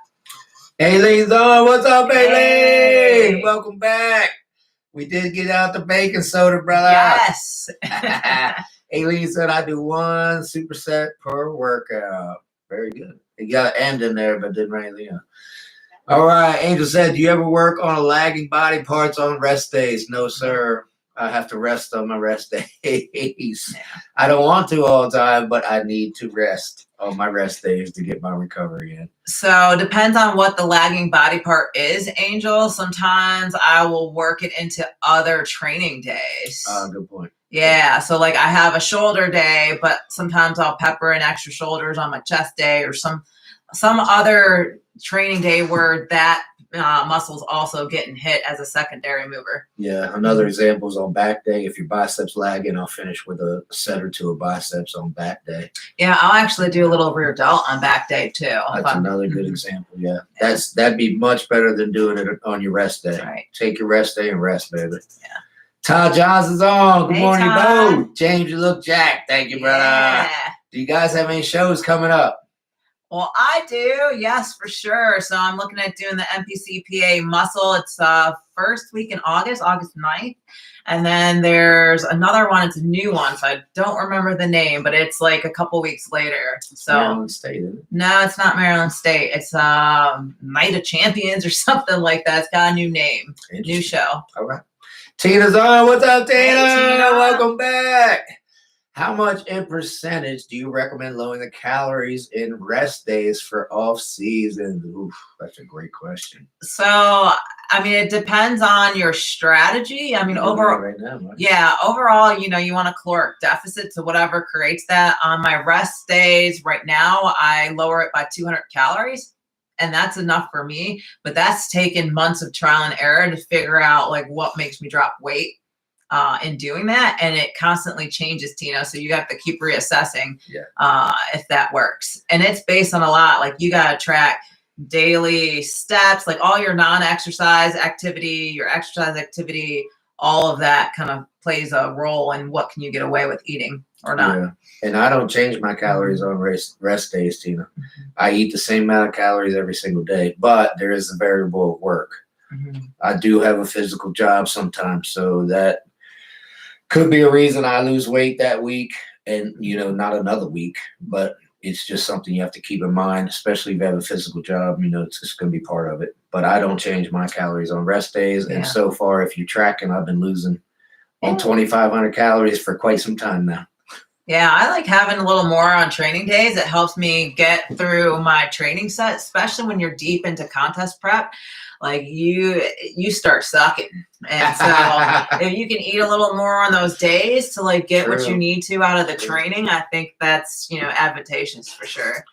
Aileen's on. What's up, Aileen? Welcome back. We did get out the baking soda, brother. Yes. Aileen said I do one superset per workout. Very good. You got an end in there, but didn't write anything else. All right. Angel said, do you ever work on lagging body parts on rest days? No, sir. I have to rest on my rest days. I don't want to all the time, but I need to rest on my rest days to get my recovery in. So depends on what the lagging body part is, Angel. Sometimes I will work it into other training days. Good point. Yeah, so like I have a shoulder day, but sometimes I'll pepper in extra shoulders on my chest day or some other training day where that muscle's also getting hit as a secondary mover. Yeah, another example is on back day. If your biceps lagging, I'll finish with a set or two of biceps on back day. Yeah, I'll actually do a little rear delt on back day too. That's another good example. Yeah, that'd be much better than doing it on your rest day. Right. Take your rest day and rest, baby. Yeah. Todd Johnson's on. Good morning, Todd. Bo. James, you look jacked. Thank you, brother. Yeah. Do you guys have any shows coming up? Well, I do. Yes, for sure. So I'm looking at doing the MPCPA muscle. It's first week in August 9th. And then there's another one. It's a new one. So I don't remember the name, but it's like a couple weeks later. So Maryland State, isn't it? No, it's not Maryland State. It's Night of Champions or something like that. It's got a new name, new show. All right. Tina's on. What's up, Tina? Hey, Tina. Welcome back. How much in percentage do you recommend lowering the calories in rest days for off season? Oof, that's a great question. So, I mean, it depends on your strategy. I mean, overall, right now, right? Yeah, overall, you want a caloric deficit. So whatever creates that. On my rest days right now, I lower it by 200 calories. And that's enough for me. But that's taken months of trial and error to figure out like what makes me drop weight. In doing that, and it constantly changes, Tina. So you have to keep reassessing if that works. And it's based on a lot. Like you got to track daily steps, like all your non-exercise activity, your exercise activity, all of that kind of plays a role in what can you get away with eating or not. Yeah. And I don't change my calories on rest days, Tina. Mm-hmm. I eat the same amount of calories every single day, but there is a variable of work. Mm-hmm. I do have a physical job sometimes, so that could be a reason I lose weight that week and, not another week, but it's just something you have to keep in mind, especially if you have a physical job, it's just going to be part of it. But I don't change my calories on rest days. Yeah. And so far, if you're tracking, I've been losing on 2,500 calories for quite some time now. Yeah, I like having a little more on training days. It helps me get through my training set, especially when you're deep into contest prep. Like you start sucking. And so if you can eat a little more on those days to like get what you need to out of the training, I think that's, advantageous for sure.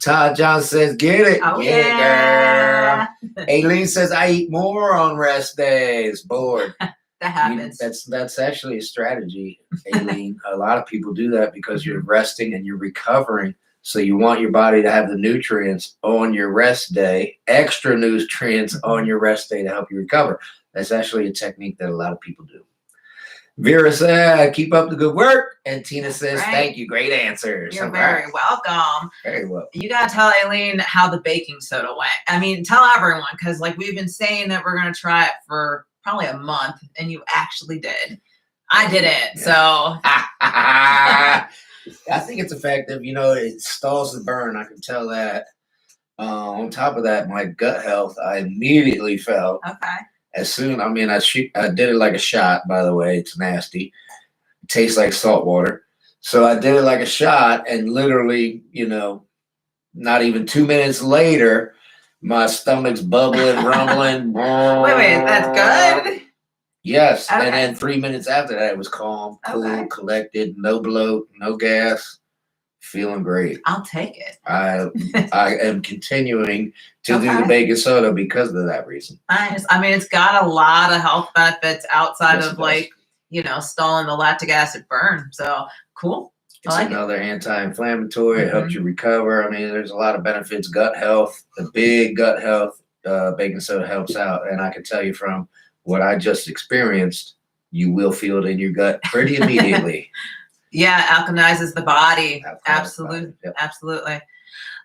Todd John says, get it. Oh, get it, girl. Aileen says, I eat more on rest days. Bored. That happens. That's actually a strategy, Aileen. A lot of people do that because you're resting and you're recovering. So you want your body to have the nutrients on your rest day, extra nutrients on your rest day to help you recover. That's actually a technique that a lot of people do. Vera said, keep up the good work. And Tina says, thank you. Great answers. You're very welcome. Very welcome. You got to tell Aileen how the baking soda went. I mean, tell everyone, because like we've been saying that we're going to try it for probably a month, and you actually did. I didn't, so. I think it's effective. It stalls the burn. I can tell that. On top of that, my gut health, I immediately felt. Okay. As soon, I did it like a shot, by the way. It's nasty. It tastes like salt water. So I did it like a shot, and literally, not even 2 minutes later, my stomach's bubbling, rumbling. Wait, that's good? Yes. Okay. And then 3 minutes after that, it was calm, cool, collected, no bloat, no gas, feeling great. I'll take it. I am continuing to do the baking soda because of that reason. Nice. I mean, it's got a lot of health benefits outside of stalling the lactic acid burn. So cool. It's another anti-inflammatory. It helps you recover. I mean, there's a lot of benefits. Gut health, the big gut health, baking soda helps out. And I can tell you from what I just experienced, you will feel it in your gut pretty immediately. Yeah, alkalizes the body. Absolutely. Yep. Absolutely.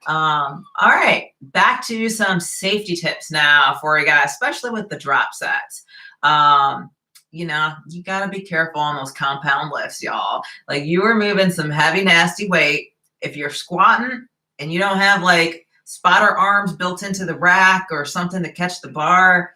All right. Back to some safety tips now for you guys, especially with the drop sets. You got to be careful on those compound lifts, y'all. Like you are moving some heavy, nasty weight. If you're squatting and you don't have like spotter arms built into the rack or something to catch the bar,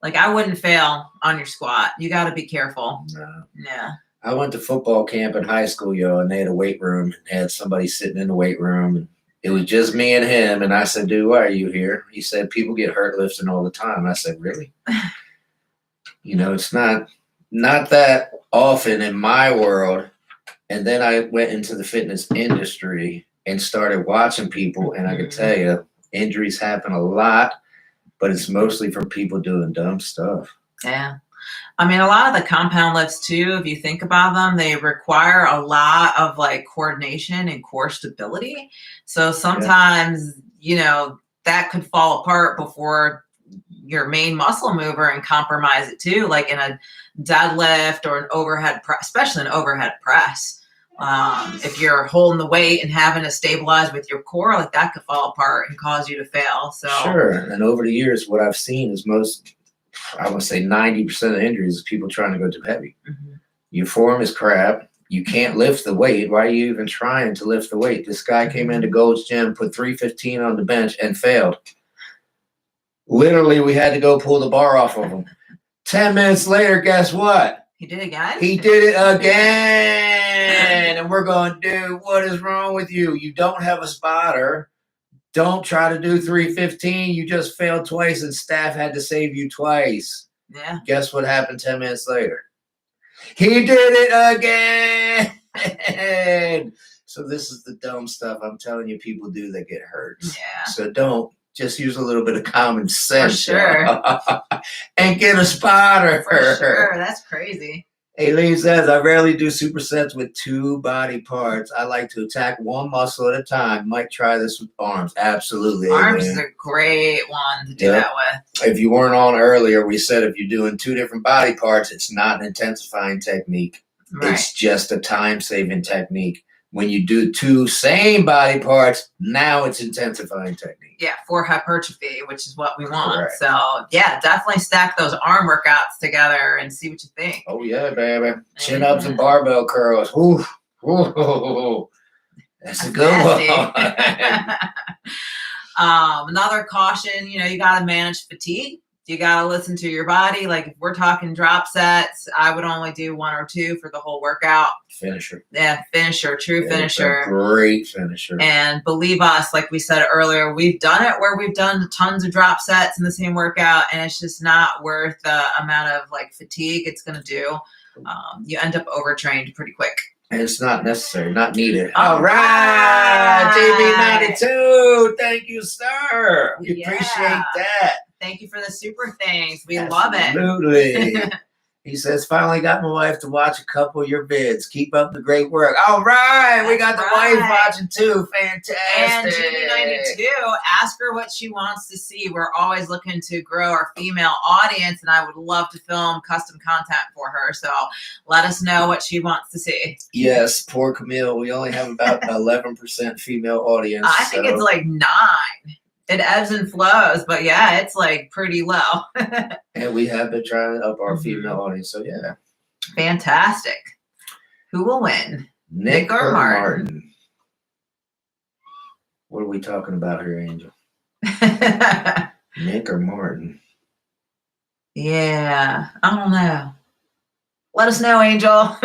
like I wouldn't fail on your squat. You got to be careful. No. Yeah. I went to football camp in high school, and they had a weight room. They had somebody sitting in the weight room. And it was just me and him. And I said, dude, why are you here? He said, people get hurt lifting all the time. I said, really? It's not that often in my world. And then I went into the fitness industry and started watching people. And I can tell you, injuries happen a lot. But it's mostly from people doing dumb stuff. Yeah. I mean, a lot of the compound lifts too, if you think about them, they require a lot of like coordination and core stability. So sometimes, that could fall apart before your main muscle mover and compromise it too, like in a deadlift or an overhead press, especially an overhead press. If you're holding the weight and having to stabilize with your core, like that could fall apart and cause you to fail. So sure. And over the years, what I've seen is I would say 90% of injuries is people trying to go too heavy. Mm-hmm. Your form is crap. You can't lift the weight. Why are you even trying to lift the weight? This guy came into Gold's Gym, put 315 on the bench, and failed. Literally, we had to go pull the bar off of him. 10 minutes later, guess what? He did it again? He did it again. And we're going, dude, what is wrong with you? You don't have a spotter. Don't try to do 315. You just failed twice, and staff had to save you twice. Yeah. Guess what happened 10 minutes later? He did it again. So this is the dumb stuff I'm telling you people do that get hurt. Yeah. So don't. Just use a little bit of common sense. For sure. And get a spotter. For sure. That's crazy. Aileen says, I rarely do supersets with 2 body parts. I like to attack one muscle at a time. Might try this with arms. Absolutely. Arms Aileen. is a great one to do that with. If you weren't on earlier, we said if you're doing 2 different body parts, it's not an intensifying technique. Right. It's just a time-saving technique. When you do 2 same body parts, now it's intensifying technique. Yeah, for hypertrophy, which is what we want. Correct. So, yeah, definitely stack those arm workouts together and see what you think. Oh, yeah, baby. Chin-ups and barbell curls. Ooh. Ooh. That's a good one. Another caution, you got to manage fatigue. You got to listen to your body. Like if we're talking drop sets, I would only do 1 or 2 for the whole workout. Finisher. Yeah, finisher, true finisher. Great finisher. And believe us, like we said earlier, we've done it where we've done tons of drop sets in the same workout, and it's just not worth the amount of like fatigue it's going to do. You end up overtrained pretty quick. And it's not necessary, not needed. All right. JB92. Thank you, sir. We appreciate that. Thank you for the super things. We love it. Absolutely. He says, finally got my wife to watch a couple of your vids. Keep up the great work. All right. We got the wife watching too. Fantastic. And GB92, ask her what she wants to see. We're always looking to grow our female audience, and I would love to film custom content for her. So let us know what she wants to see. Yes, poor Camille. We only have about 11% female audience. I think it's like 9. It ebbs and flows, but yeah, it's like pretty low. And we have been trying to up our female audience, so yeah. Fantastic. Who will win? Nick or Martin? What are we talking about here, Angel? Nick or Martin? Yeah, I don't know. Let us know, Angel.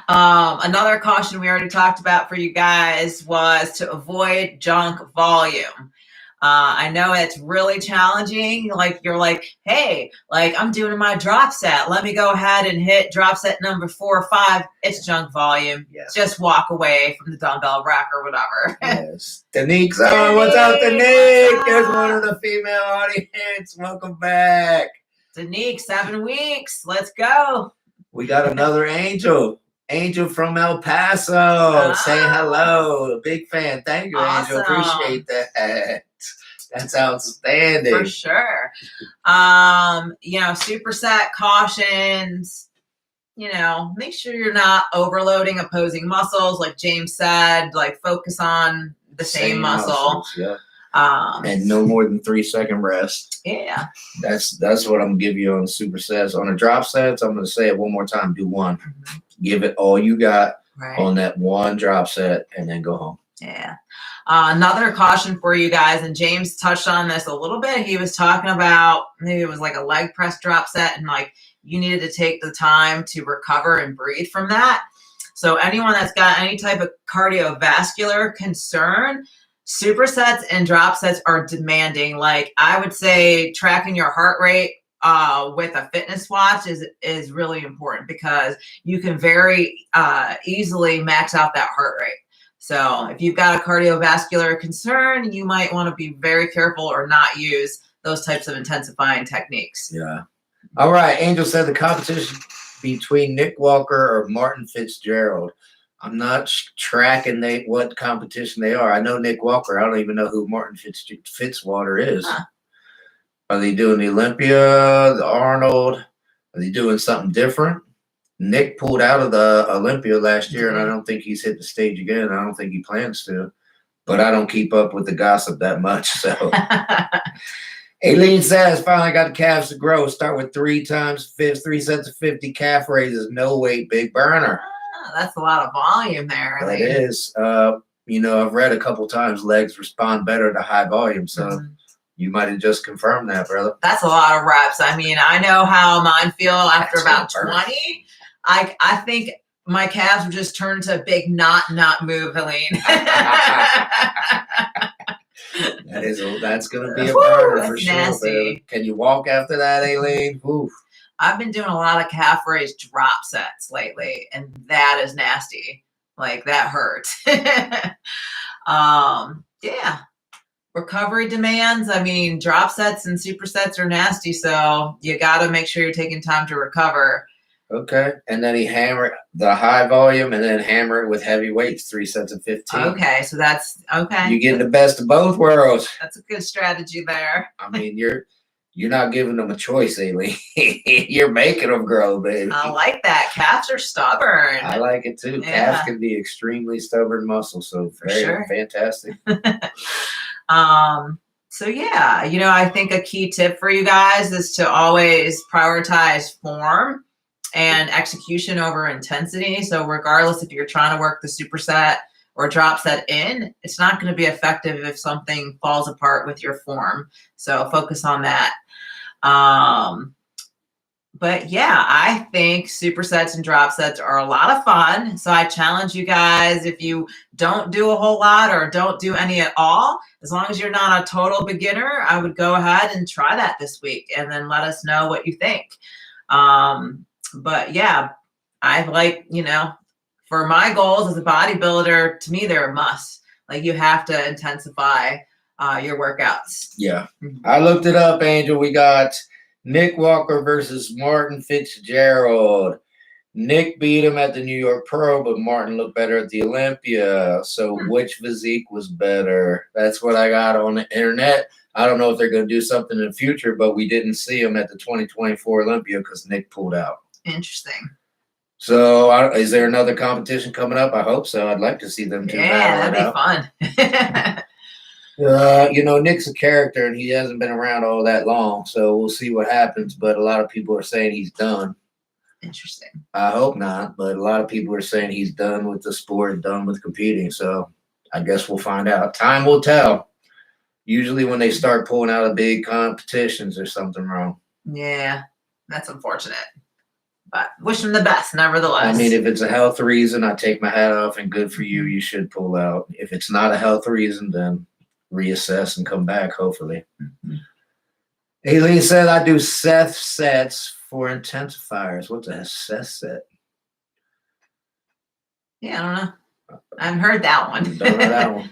Another caution we already talked about for you guys was to avoid junk volume. I know it's really challenging. Like you're like, hey, like I'm doing my drop set. Let me go ahead and hit drop set number 4 or 5. It's junk volume. Yes. Just walk away from the dumbbell rack or whatever. Yes. Danique's on. What's up, Danique? There's one of the female audience. Welcome back. Danique, 7 weeks. Let's go. We got another Angel. Angel from El Paso saying hello. A big fan. Thank you, Angel. Appreciate that. That's outstanding. For sure. Superset cautions, make sure you're not overloading opposing muscles. Like James said, like focus on the same muscle. Muscles, yeah. And no more than 3-second rest. Yeah. That's what I'm gonna give you on supersets. On the drop sets, I'm gonna say it one more time. Do 1. Mm-hmm. Give it all you got on that 1 drop set, and then go home. Yeah. Another caution for you guys, and James touched on this a little bit. He was talking about maybe it was like a leg press drop set, and like you needed to take the time to recover and breathe from that. So anyone that's got any type of cardiovascular concern, supersets and drop sets are demanding. Like I would say tracking your heart rate with a fitness watch is really important because you can very easily max out that heart rate. So if you've got a cardiovascular concern, you might want to be very careful or not use those types of intensifying techniques. Yeah. All right. Angel said the competition between Nick Walker or Martin Fitzgerald. I'm not tracking what competition they are. I know Nick Walker. I don't even know who Martin Fitzwater is. Huh. Are they doing the Olympia, the Arnold? Are they doing something different? Nick pulled out of the Olympia last year, and I Mhm. don't think he's hit the stage again. I don't think he plans to. But I don't keep up with the gossip that much. So Aileen says, finally got the calves to grow. Start with 3 sets of 50 calf raises. No weight, big burner. That's a lot of volume there. That is. I've read a couple times legs respond better to high volume. So you might have just confirmed that, brother. That's a lot of reps. I mean, I know how mine feel after about 20. I think my calves would just turn to a big not move, Helene. That's gonna be a burner for sure. Nasty. Can you walk after that, Aileen? Oof. I've been doing a lot of calf raise drop sets lately, and that is nasty. Like that hurts. Yeah. Recovery demands. I mean, drop sets and supersets are nasty, so you got to make sure you're taking time to recover. Okay. And then he hammered the high volume and then hammer it with heavy weights, 3 sets of 15. Okay, so that's okay. You get the best of both worlds. That's a good strategy there. I mean, you're not giving them a choice, Aileen. You're making them grow, baby. I like that. Calves are stubborn. I like it too. Yeah. Calves can be extremely stubborn muscles, so very fantastic. So yeah, I think a key tip for you guys is to always prioritize form and execution over intensity. So regardless if you're trying to work the superset or drop set in, it's not going to be effective if something falls apart with your form. So focus on that. But yeah, I think supersets and drop sets are a lot of fun. So I challenge you guys, if you don't do a whole lot or don't do any at all, as long as you're not a total beginner, I would go ahead and try that this week and then let us know what you think. But yeah, I like, for my goals as a bodybuilder, to me, they're a must. Like you have to intensify your workouts. Yeah. I looked it up, Angel. We got Nick Walker versus Martin Fitzgerald. Nick beat him at the New York Pro, but Martin looked better at the Olympia. So which physique was better? That's what I got on the internet. I don't know if they're going to do something in the future, but we didn't see him at the 2024 Olympia because Nick pulled out. Interesting. So is there another competition coming up? I hope so. I'd like to see them two. Yeah, that'd be fun. Nick's a character and he hasn't been around all that long, so we'll see what happens. But a lot of people are saying he's done. Interesting. I hope not, but a lot of people are saying he's done with the sport, done with competing. So I guess we'll find out. Time will tell. Usually when they start pulling out of big competitions, there's something wrong. Yeah, that's unfortunate. But wish him the best, nevertheless. I mean, if it's a health reason, I take my hat off and good for you. You should pull out. If it's not a health reason, then reassess and come back, hopefully. Aileen said, I do Seth sets for intensifiers. What's a Seth set? Yeah, I don't know. I haven't heard that one. Don't know that one.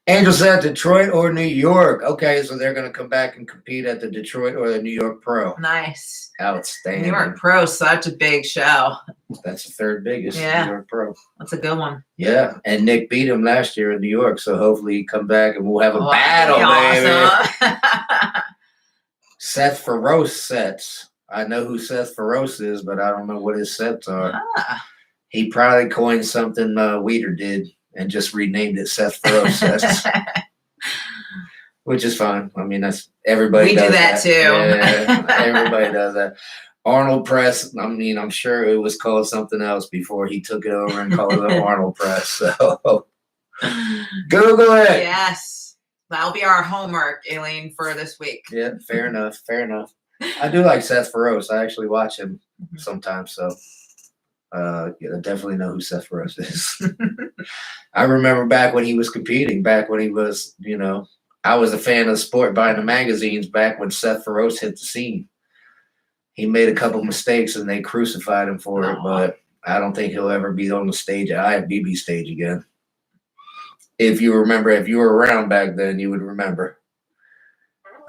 Angel said Detroit or New York. Okay, so they're going to come back and compete at the Detroit or the New York Pro. Nice. Outstanding. New York Pro is such a big show. That's the third biggest. Yeah. New York Pro. That's a good one. Yeah, and Nick beat him last year in New York, so hopefully he come back and we'll have a battle, baby. Awesome. Seth Feroce sets. I know who Seth Feroce is, but I don't know what his sets are. He probably coined something Weeder did and just renamed it Seth Feroce sets. Which is fine. I mean, that's everybody. We does do that too. Yeah, everybody does that. Arnold Press. I mean, I'm sure it was called something else before he took it over and called it Arnold Press. So Google it. Yes, that'll be our homework, Aileen, for this week. Yeah, fair enough. Fair enough. I do like Seth Feroce. I actually watch him sometimes. So I definitely know who Seth Feroce is. I remember back when he was competing. Back when he was, I was a fan of the sport, buying the magazines back when Seth Feroce hit the scene. He made a couple mistakes and they crucified him for it, but I don't think he'll ever be on the stage, IFBB stage again. If you were around back then, you would remember.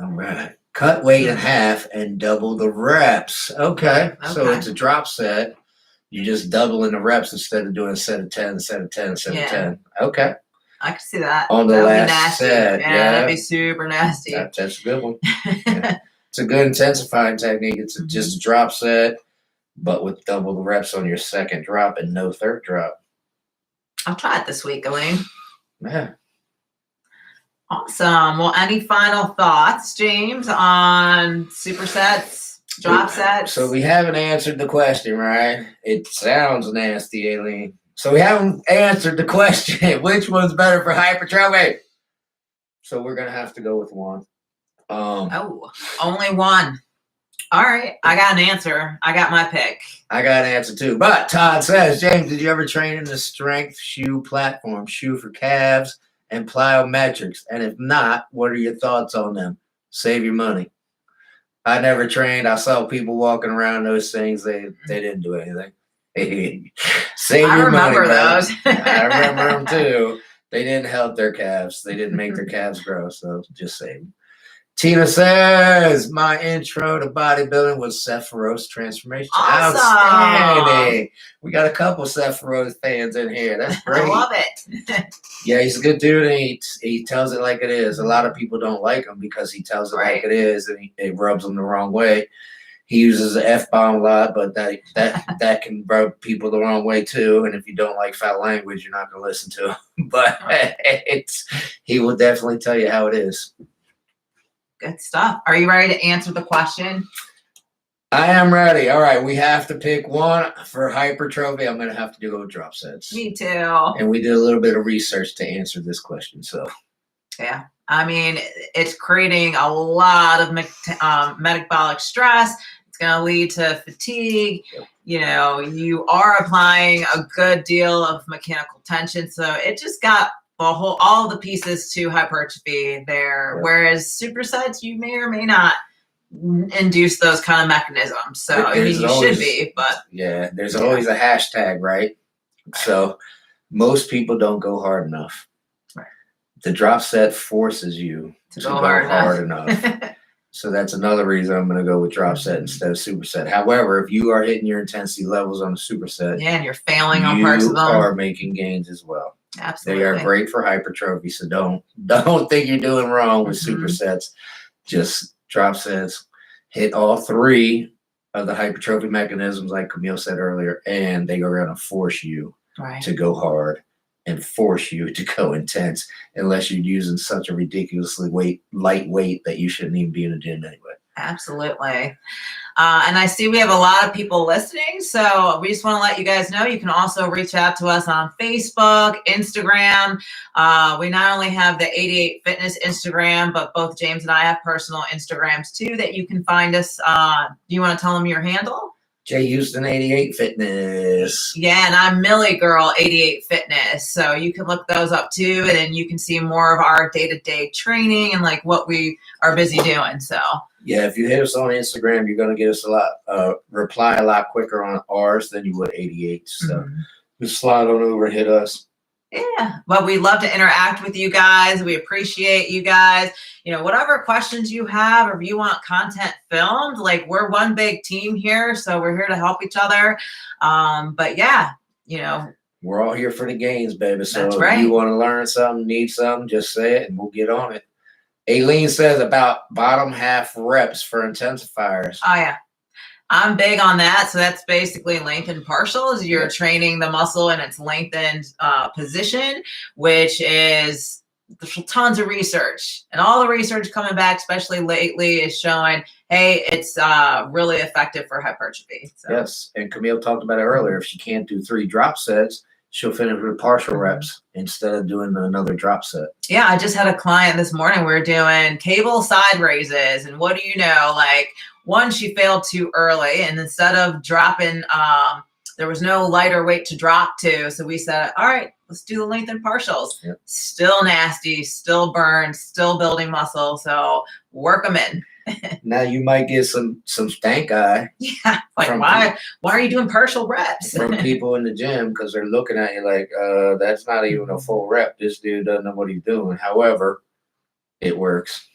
All right. Cut weight in half and double the reps. Okay. So it's a drop set. You just double in the reps instead of doing a set of 10, set of 10, set of 10. Okay. I can see that. On the last set. Yeah, that'd be super nasty. That's a good one. Yeah. It's a good intensifying technique. It's just a drop set, but with double the reps on your second drop and no third drop. I'll try it this week, Elaine. Yeah. Awesome. Well, any final thoughts, James, on supersets, drop sets? So we haven't answered the question, right? It sounds nasty, Aileen. So we haven't answered the question. Which one's better for hypertrophy? So we're gonna have to go with one. Only one. All right, I got an answer. I got my pick. I got an answer too. But Todd says, James, did you ever train in the strength shoe platform, shoe for calves and plyometrics? And if not, what are your thoughts on them? Save your money. I never trained. I saw people walking around those things. They didn't do anything. Save your money. I remember those. I remember them too. They didn't help their calves. They didn't make their calves grow. So just save them. Tina says, my intro to bodybuilding was Seth Rose transformation. Awesome. Outstanding. We got a couple Seth Rose fans in here. That's great. I love it. Yeah, he's a good dude, and he tells it like it is. A lot of people don't like him because he tells it like it is, and it rubs them the wrong way. He uses the F-bomb a lot, but that can rub people the wrong way too. And if you don't like foul language, you're not going to listen to him. But he will definitely tell you how it is. Good stuff. Are you ready to answer the question? I am ready. All right. We have to pick one for hypertrophy. I'm going to have to go with drop sets. Me too. And we did a little bit of research to answer this question. So, yeah. I mean, it's creating a lot of metabolic stress. It's going to lead to fatigue. Yep. You know, you are applying a good deal of mechanical tension. So it just got all the pieces to hypertrophy there. Yep. Whereas supersets, you may or may not induce those kind of mechanisms. So I mean, you should be, but yeah, there's always a hashtag, right? So most people don't go hard enough. Right. The drop set forces you to go hard enough. So that's another reason I'm going to go with drop set instead of superset. However, if you are hitting your intensity levels on a superset, and you're failing on parts of them, you are making gains as well. Absolutely. They are great for hypertrophy, so don't think you're doing wrong with supersets. Just drop sets, hit all three of the hypertrophy mechanisms, like Camille said earlier, and they are going to force you to go hard and force you to go intense, unless you're using such a ridiculously light weight that you shouldn't even be in the gym anyway. Absolutely. And I see we have a lot of people listening, so we just want to let you guys know you can also reach out to us on Facebook, Instagram. We not only have the 88 Fitness Instagram, but both James and I have personal Instagrams too that you can find us. Do you want to tell them your handle? Jay Houston 88 Fitness. Yeah, and I'm Millie Girl 88 Fitness. So you can look those up too, and then you can see more of our day-to-day training and like what we are busy doing. So yeah, if you hit us on Instagram, you're gonna get us reply a lot quicker on ours than you would 88. So just slide on over and hit us. Yeah, well, we love to interact with you guys. We appreciate you guys. You know, whatever questions you have, or if you want content filmed, like we're one big team here, so we're here to help each other. But yeah, you know, we're all here for the gains, baby. So if you want to learn something, need something, just say it and we'll get on it. Aileen says about bottom half reps for intensifiers. Oh yeah. I'm big on that. So that's basically lengthened partials. You're training the muscle in its lengthened position, which is there's tons of research. And all the research coming back, especially lately, is showing, hey, it's really effective for hypertrophy. So. Yes. And Camille talked about it earlier. If she can't do 3 drop sets, she'll finish with partial reps instead of doing another drop set. Yeah, I just had a client this morning. We were doing cable side raises. And what do you know? Like, one, she failed too early. And instead of dropping, there was no lighter weight to drop to. So we said, all right, let's do the lengthened partials. Yep. Still nasty, still burned, still building muscle. So work them in. Now you might get some stank eye. Yeah, like why are you doing partial reps? From people in the gym, because they're looking at you like, that's not even a full rep. This dude doesn't know what he's doing. However, it works.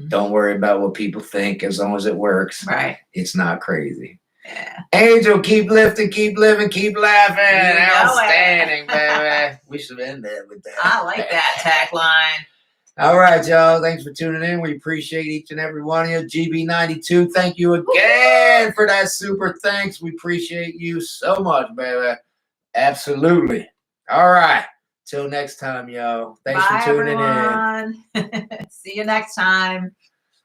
Don't worry about what people think. As long as it works, it's not crazy. Yeah. Angel, keep lifting, keep living, keep laughing. Outstanding, baby. We should end that with that. I like that tagline. All right, y'all. Thanks for tuning in. We appreciate each and every one of you. GB92, thank you again. again for that super thanks. We appreciate you so much, baby. Absolutely. All right. Till next time, yo. Thanks Bye, for tuning in. everyone. See you next time.